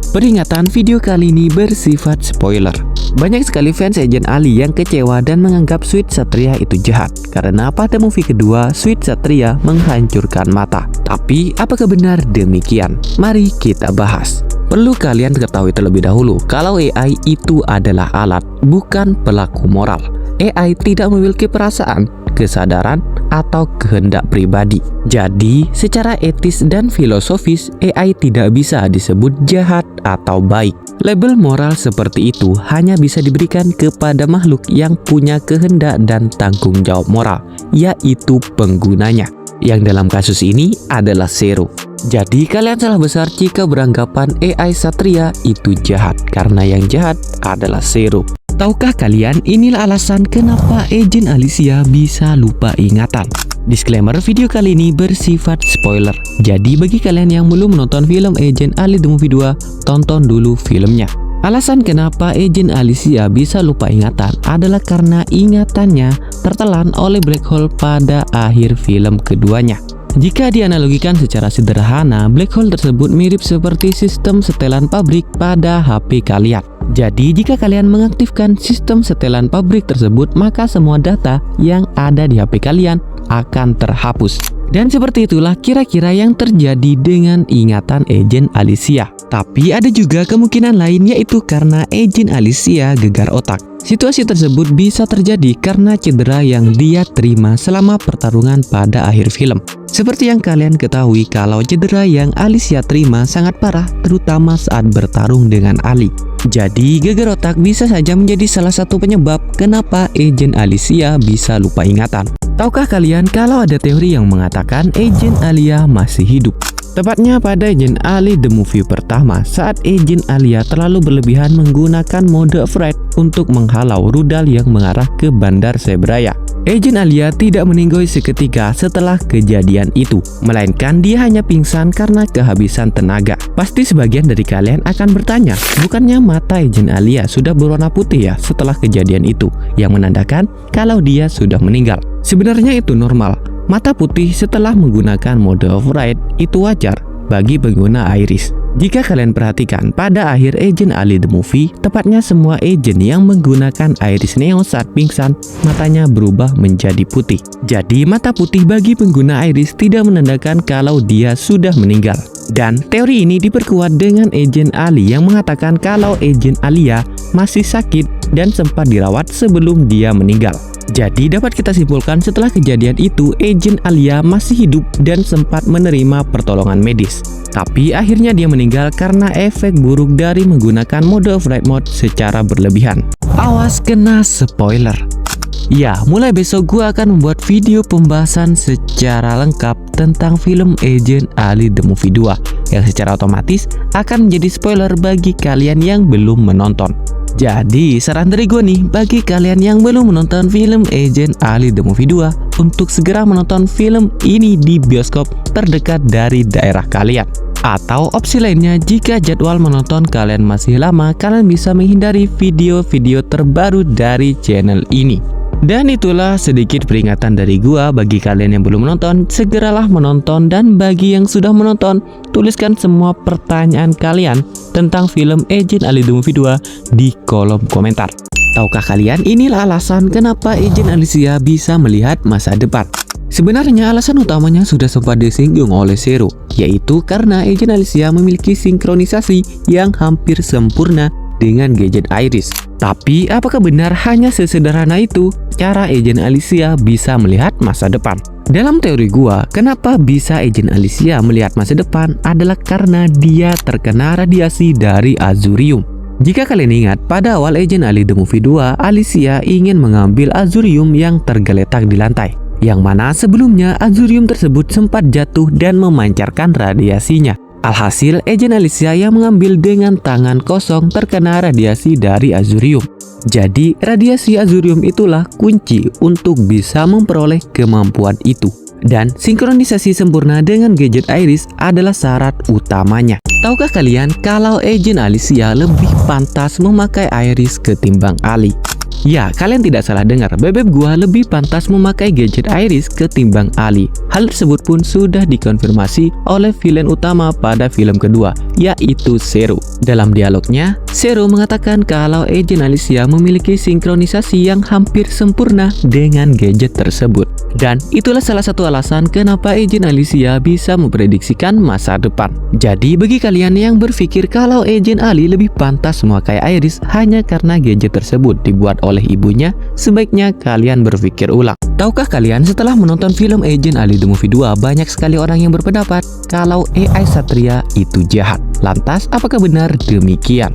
Peringatan, video kali ini bersifat spoiler. Banyak sekali fans Agent Ali yang kecewa dan menganggap Sweet Satria itu jahat karena pada movie kedua Sweet Satria menghancurkan mata. Tapi apakah benar demikian? Mari kita bahas. Perlu kalian ketahui terlebih dahulu kalau AI itu adalah alat, bukan pelaku moral. AI tidak memiliki perasaan, kesadaran, atau kehendak pribadi. Jadi, secara etis dan filosofis, AI tidak bisa disebut jahat atau baik. Label moral seperti itu hanya bisa diberikan kepada makhluk yang punya kehendak dan tanggung jawab moral, yaitu penggunanya, yang dalam kasus ini adalah Zero. Jadi kalian salah besar jika beranggapan AI Satria itu jahat, karena yang jahat adalah Zero. Tahukah kalian inilah alasan kenapa Agent Alicia bisa lupa ingatan? Disclaimer, video kali ini bersifat spoiler. Jadi bagi kalian yang belum menonton film Agent Ali The Movie 2, tonton dulu filmnya. Alasan kenapa Agent Alicia bisa lupa ingatan adalah karena ingatannya tertelan oleh black hole pada akhir film keduanya. Jika dianalogikan secara sederhana, black hole tersebut mirip seperti sistem setelan pabrik pada HP kalian. Jadi jika kalian mengaktifkan sistem setelan pabrik tersebut, maka semua data yang ada di HP kalian akan terhapus. Dan seperti itulah kira-kira yang terjadi dengan ingatan Agent Alicia. Tapi ada juga kemungkinan lain, yaitu karena Agent Alicia gegar otak. Situasi tersebut bisa terjadi karena cedera yang dia terima selama pertarungan pada akhir film. Seperti yang kalian ketahui kalau cedera yang Alicia terima sangat parah, terutama saat bertarung dengan Ali. Jadi gegar otak bisa saja menjadi salah satu penyebab kenapa Agent Alicia bisa lupa ingatan. Tahukah kalian kalau ada teori yang mengatakan Agent Alia masih hidup? Tepatnya pada Agent Ali The Movie pertama, saat Agent Alia terlalu berlebihan menggunakan mode Fright untuk menghalau rudal yang mengarah ke Bandar Sebraya. Agent Alia tidak meninggoy seketika setelah kejadian itu, melainkan dia hanya pingsan karena kehabisan tenaga. Pasti sebagian dari kalian akan bertanya, bukannya mata Agent Alia sudah berwarna putih ya setelah kejadian itu, yang menandakan kalau dia sudah meninggal. Sebenarnya itu normal. Mata putih setelah menggunakan mode override itu wajar bagi pengguna Iris. Jika kalian perhatikan, pada akhir Agent Ali The Movie, tepatnya semua agent yang menggunakan Iris Neo saat pingsan, matanya berubah menjadi putih. Jadi mata putih bagi pengguna Iris tidak menandakan kalau dia sudah meninggal. Dan teori ini diperkuat dengan Agent Ali yang mengatakan kalau Agent Alia masih sakit dan sempat dirawat sebelum dia meninggal. Jadi dapat kita simpulkan setelah kejadian itu, Agent Alia masih hidup dan sempat menerima pertolongan medis. Tapi akhirnya dia meninggal karena efek buruk dari menggunakan mode flight mode secara berlebihan. Awas kena spoiler. Ya, mulai besok gua akan membuat video pembahasan secara lengkap tentang film Agent Ali The Movie 2 yang secara otomatis akan menjadi spoiler bagi kalian yang belum menonton. Jadi saran dari gue nih bagi kalian yang belum menonton film Agent Ali The Movie 2 untuk segera menonton film ini di bioskop terdekat dari daerah kalian. Atau opsi lainnya, jika jadwal menonton kalian masih lama, kalian bisa menghindari video-video terbaru dari channel ini. Dan itulah sedikit peringatan dari gua bagi kalian yang belum menonton, segeralah menonton, dan bagi yang sudah menonton, tuliskan semua pertanyaan kalian tentang film Agent Ali The Movie 2 di kolom komentar. Tahukah kalian inilah alasan kenapa Agent Alicia bisa melihat masa depan? Sebenarnya alasan utamanya sudah sempat disinggung oleh Zero, yaitu karena Agent Alicia memiliki sinkronisasi yang hampir sempurna dengan gadget Iris. Tapi apakah benar hanya sesederhana itu cara Agent Alicia bisa melihat masa depan? Dalam teori gua, kenapa bisa Agent Alicia melihat masa depan adalah karena dia terkena radiasi dari Azurium. Jika kalian ingat, pada awal Agent Ali The Movie 2, Alicia ingin mengambil Azurium yang tergeletak di lantai, yang mana sebelumnya Azurium tersebut sempat jatuh dan memancarkan radiasinya. Alhasil, Agent Alicia yang mengambil dengan tangan kosong terkena radiasi dari Azurium. Jadi, radiasi Azurium itulah kunci untuk bisa memperoleh kemampuan itu. Dan sinkronisasi sempurna dengan gadget Iris adalah syarat utamanya. Tahukah kalian kalau Agent Alicia lebih pantas memakai Iris ketimbang Ali? Ya, kalian tidak salah dengar, bebek gua lebih pantas memakai gadget Iris ketimbang Ali. Hal tersebut pun sudah dikonfirmasi oleh villain utama pada film kedua, yaitu Zero. Dalam dialognya, Zero mengatakan kalau Agent Alicia memiliki sinkronisasi yang hampir sempurna dengan gadget tersebut. Dan itulah salah satu alasan kenapa Agent Alicia bisa memprediksikan masa depan. Jadi bagi kalian yang berpikir kalau Agent Ali lebih pantas memakai Iris hanya karena gadget tersebut dibuat oleh ibunya, sebaiknya kalian berpikir ulang. Tahukah kalian setelah menonton film Agent Ali The Movie 2, banyak sekali orang yang berpendapat kalau AI Satria itu jahat. Lantas, apakah benar demikian?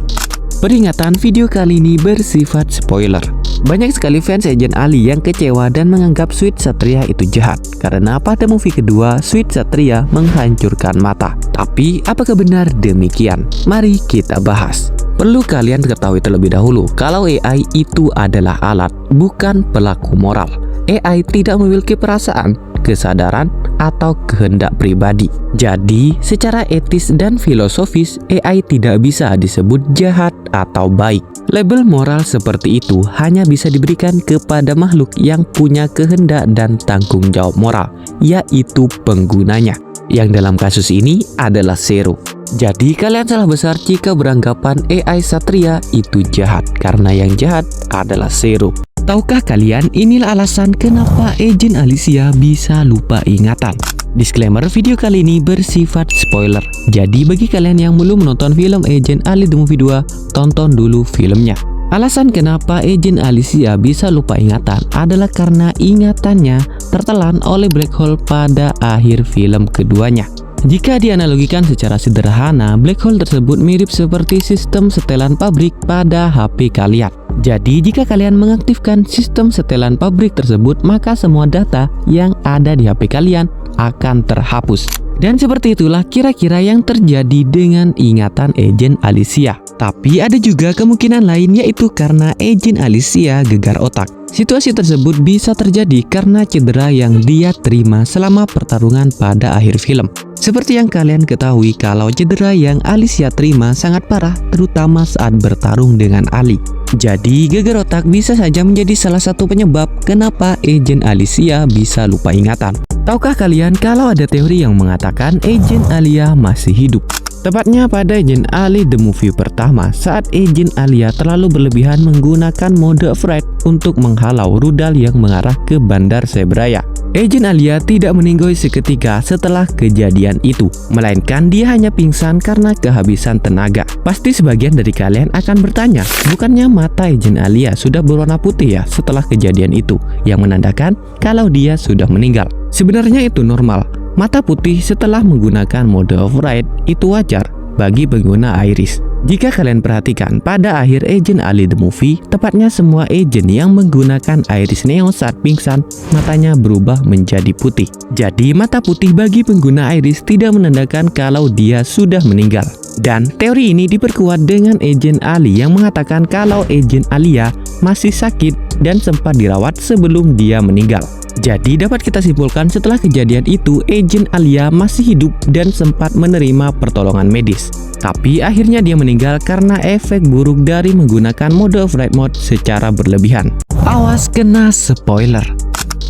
Peringatan, video kali ini bersifat spoiler. Banyak sekali fans Agent Ali yang kecewa dan menganggap Sweet Satria itu jahat karena pada movie kedua Sweet Satria menghancurkan mata. Tapi apakah benar demikian? Mari kita bahas. Perlu kalian ketahui terlebih dahulu kalau AI itu adalah alat, bukan pelaku moral. AI tidak memiliki perasaan, kesadaran, atau kehendak pribadi. Jadi, secara etis dan filosofis, AI tidak bisa disebut jahat atau baik. Label moral seperti itu hanya bisa diberikan kepada makhluk yang punya kehendak dan tanggung jawab moral, yaitu penggunanya, yang dalam kasus ini adalah Zero. Jadi kalian salah besar jika beranggapan AI Satria itu jahat, karena yang jahat adalah Zero. Tahukah kalian inilah alasan kenapa Agent Alicia bisa lupa ingatan? Disclaimer, video kali ini bersifat spoiler. Jadi bagi kalian yang belum menonton film Agent Ali The Movie 2, tonton dulu filmnya. Alasan kenapa Agent Alicia bisa lupa ingatan adalah karena ingatannya tertelan oleh black hole pada akhir film keduanya. Jika dianalogikan secara sederhana, black hole tersebut mirip seperti sistem setelan pabrik pada HP kalian. Jadi jika kalian mengaktifkan sistem setelan pabrik tersebut, maka semua data yang ada di HP kalian akan terhapus. Dan seperti itulah kira-kira yang terjadi dengan ingatan Agent Alicia. Tapi ada juga kemungkinan lain, yaitu karena Agent Alicia gegar otak. Situasi tersebut bisa terjadi karena cedera yang dia terima selama pertarungan pada akhir film. Seperti yang kalian ketahui kalau cedera yang Alicia terima sangat parah, terutama saat bertarung dengan Ali. Jadi gegar otak bisa saja menjadi salah satu penyebab kenapa Agent Alicia bisa lupa ingatan. Tahukah kalian kalau ada teori yang mengatakan Agent Alia masih hidup? Tepatnya pada Agent Ali The Movie pertama, saat Agent Alia terlalu berlebihan menggunakan mode Fright untuk menghalau rudal yang mengarah ke Bandar Sebraya. Agent Alia tidak meninggoy seketika setelah kejadian itu, melainkan dia hanya pingsan karena kehabisan tenaga. Pasti sebagian dari kalian akan bertanya, bukannya mata Agent Alia sudah berwarna putih ya setelah kejadian itu, yang menandakan kalau dia sudah meninggal. Sebenarnya itu normal. Mata putih setelah menggunakan mode Fright itu wajar bagi pengguna Iris. Jika kalian perhatikan pada akhir Agent Ali The Movie, tepatnya semua agent yang menggunakan Iris Neo saat pingsan, matanya berubah menjadi putih. Jadi mata putih bagi pengguna Iris tidak menandakan kalau dia sudah meninggal. Dan teori ini diperkuat dengan Agent Ali yang mengatakan kalau Agent Alia masih sakit dan sempat dirawat sebelum dia meninggal. Jadi dapat kita simpulkan setelah kejadian itu, Agent Alia masih hidup dan sempat menerima pertolongan medis. Tapi akhirnya dia meninggal karena efek buruk dari menggunakan mode Fright Mode secara berlebihan. Awas kena spoiler.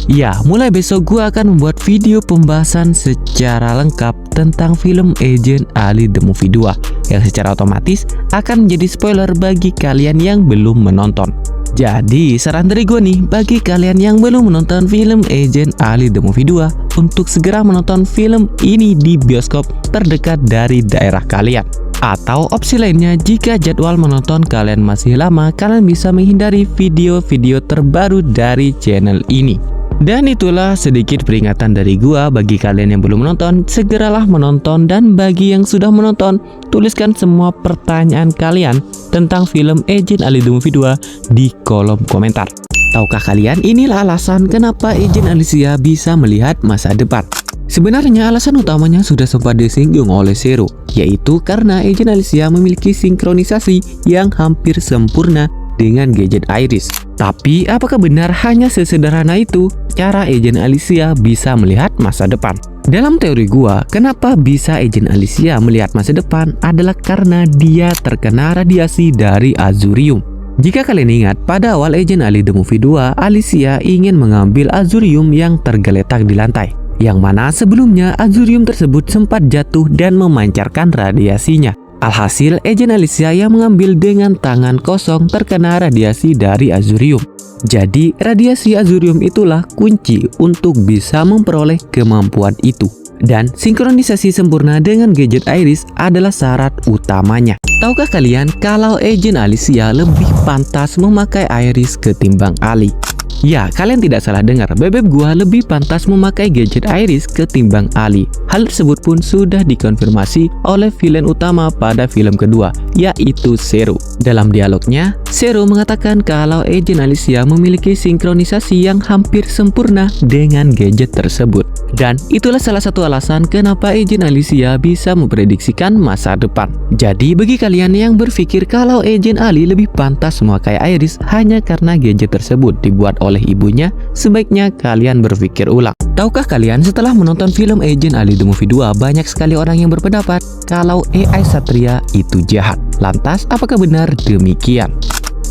Ya, mulai besok gua akan membuat video pembahasan secara lengkap tentang film Agent Ali The Movie 2 yang secara otomatis akan menjadi spoiler bagi kalian yang belum menonton. Jadi saran dari gue nih, bagi kalian yang belum menonton film Agent Ali The Movie 2 untuk segera menonton film ini di bioskop terdekat dari daerah kalian. Atau opsi lainnya, jika jadwal menonton kalian masih lama, kalian bisa menghindari video-video terbaru dari channel ini. Dan itulah sedikit peringatan dari gua bagi kalian yang belum menonton, segeralah menonton, dan bagi yang sudah menonton, tuliskan semua pertanyaan kalian tentang film Agent Ali The Movie 2 di kolom komentar. Tahukah kalian inilah alasan kenapa Agent Alicia bisa melihat masa depan? Sebenarnya alasan utamanya sudah sempat disinggung oleh Zero, yaitu karena Agent Alicia memiliki sinkronisasi yang hampir sempurna dengan gadget Iris. Tapi apakah benar hanya sesederhana itu cara Agent Alicia bisa melihat masa depan? Dalam teori gua, kenapa bisa Agent Alicia melihat masa depan adalah karena dia terkena radiasi dari Azurium. Jika kalian ingat, pada awal Agent Ali The Movie 2, Alicia ingin mengambil Azurium yang tergeletak di lantai, yang mana sebelumnya Azurium tersebut sempat jatuh dan memancarkan radiasinya. Alhasil, Agent Alicia yang mengambil dengan tangan kosong terkena radiasi dari Azurium. Jadi, radiasi Azurium itulah kunci untuk bisa memperoleh kemampuan itu. Dan sinkronisasi sempurna dengan gadget Iris adalah syarat utamanya. Tahukah kalian kalau Agent Alicia lebih pantas memakai Iris ketimbang Ali? Ya, kalian tidak salah dengar, bebek gua lebih pantas memakai gadget Iris ketimbang Ali. Hal tersebut pun sudah dikonfirmasi oleh villain utama pada film kedua, yaitu Zero. Dalam dialognya, Zero mengatakan kalau Agent Alicia memiliki sinkronisasi yang hampir sempurna dengan gadget tersebut. Dan itulah salah satu alasan kenapa Agent Alicia bisa memprediksikan masa depan. Jadi bagi kalian yang berpikir kalau Agent Ali lebih pantas memakai Iris hanya karena gadget tersebut dibuat oleh ibunya, sebaiknya kalian berpikir ulang. Tahukah kalian setelah menonton film Agent Ali The Movie 2, banyak sekali orang yang berpendapat kalau AI Satria itu jahat. Lantas apakah benar demikian?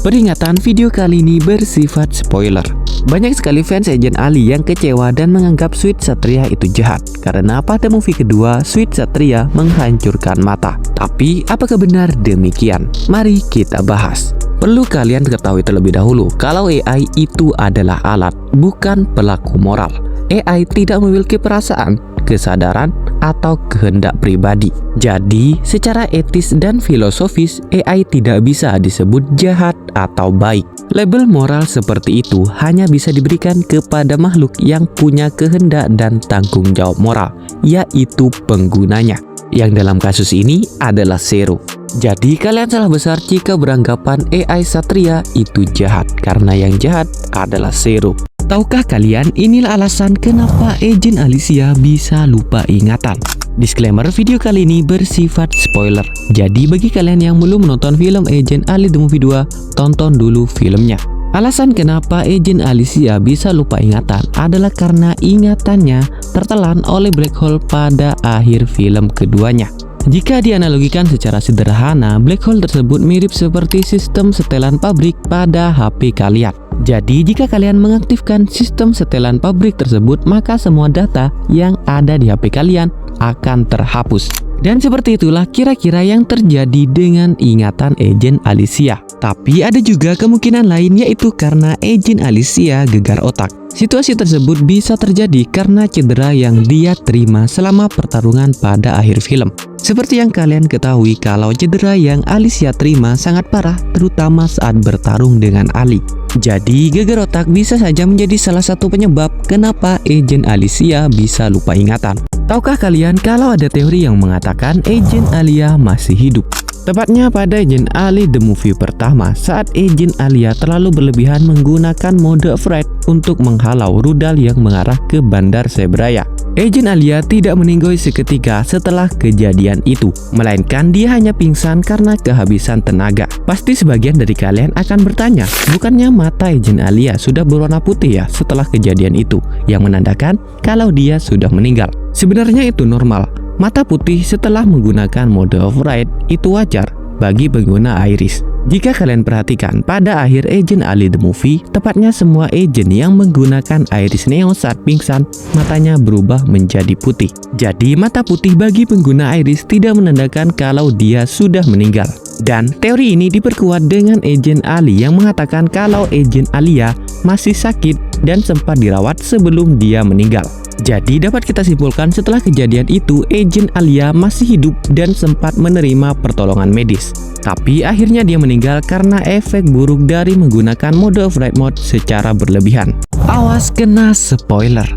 Peringatan, video kali ini bersifat spoiler. Banyak sekali fans Agent Ali yang kecewa dan menganggap Sweet Satria itu jahat karena pada movie kedua Sweet Satria menghancurkan mata. Tapi apakah benar demikian? Mari kita bahas. Perlu kalian ketahui terlebih dahulu kalau AI itu adalah alat, bukan pelaku moral. AI tidak memiliki perasaan, kesadaran, atau kehendak pribadi. Jadi, secara etis dan filosofis, AI tidak bisa disebut jahat atau baik. Label moral seperti itu hanya bisa diberikan kepada makhluk yang punya kehendak dan tanggung jawab moral, yaitu penggunanya, yang dalam kasus ini adalah Zero. Jadi kalian salah besar jika beranggapan AI Satria itu jahat, karena yang jahat adalah Zero. Tahukah kalian inilah alasan kenapa Agent Alicia bisa lupa ingatan? Disclaimer, video kali ini bersifat spoiler. Jadi bagi kalian yang belum menonton film Agent Ali The Movie 2, tonton dulu filmnya. Alasan kenapa Agent Alicia bisa lupa ingatan adalah karena ingatannya tertelan oleh black hole pada akhir film keduanya. Jika dianalogikan secara sederhana, black hole tersebut mirip seperti sistem setelan pabrik pada HP kalian. Jadi jika kalian mengaktifkan sistem setelan pabrik tersebut, maka semua data yang ada di HP kalian akan terhapus. Dan seperti itulah kira-kira yang terjadi dengan ingatan Agent Alicia. Tapi ada juga kemungkinan lain, yaitu karena Agent Alicia gegar otak. Situasi tersebut bisa terjadi karena cedera yang dia terima selama pertarungan pada akhir film. Seperti yang kalian ketahui kalau cedera yang Alicia terima sangat parah, terutama saat bertarung dengan Ali. Jadi gegar otak bisa saja menjadi salah satu penyebab kenapa Agent Alicia bisa lupa ingatan. Tahukah kalian kalau ada teori yang mengatakan Agent Alia masih hidup? Tepatnya pada Agent Ali The Movie pertama, saat Agent Alia terlalu berlebihan menggunakan mode Fright untuk menghalau rudal yang mengarah ke Bandar Sebraya. Agent Alia tidak meninggoy seketika setelah kejadian itu, melainkan dia hanya pingsan karena kehabisan tenaga. Pasti sebagian dari kalian akan bertanya, bukannya mata Agent Alia sudah berwarna putih ya setelah kejadian itu, yang menandakan kalau dia sudah meninggal. Sebenarnya itu normal. Mata putih setelah menggunakan mode override itu wajar bagi pengguna iris. Jika kalian perhatikan pada akhir Agent Ali The Movie, tepatnya semua agent yang menggunakan iris neon saat pingsan, matanya berubah menjadi putih. Jadi mata putih bagi pengguna iris tidak menandakan kalau dia sudah meninggal. Dan teori ini diperkuat dengan Agent Ali yang mengatakan kalau Agent Alia masih sakit dan sempat dirawat sebelum dia meninggal. Jadi dapat kita simpulkan setelah kejadian itu Agent Alia masih hidup dan sempat menerima pertolongan medis. Tapi akhirnya dia meninggal karena efek buruk dari menggunakan mode flight mode secara berlebihan. Awas kena spoiler.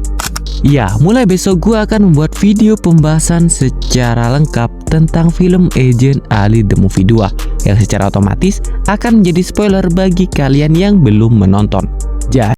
Ya, mulai besok gua akan membuat video pembahasan secara lengkap tentang film Agent Ali The Movie 2 yang secara otomatis akan menjadi spoiler bagi kalian yang belum menonton. Jadi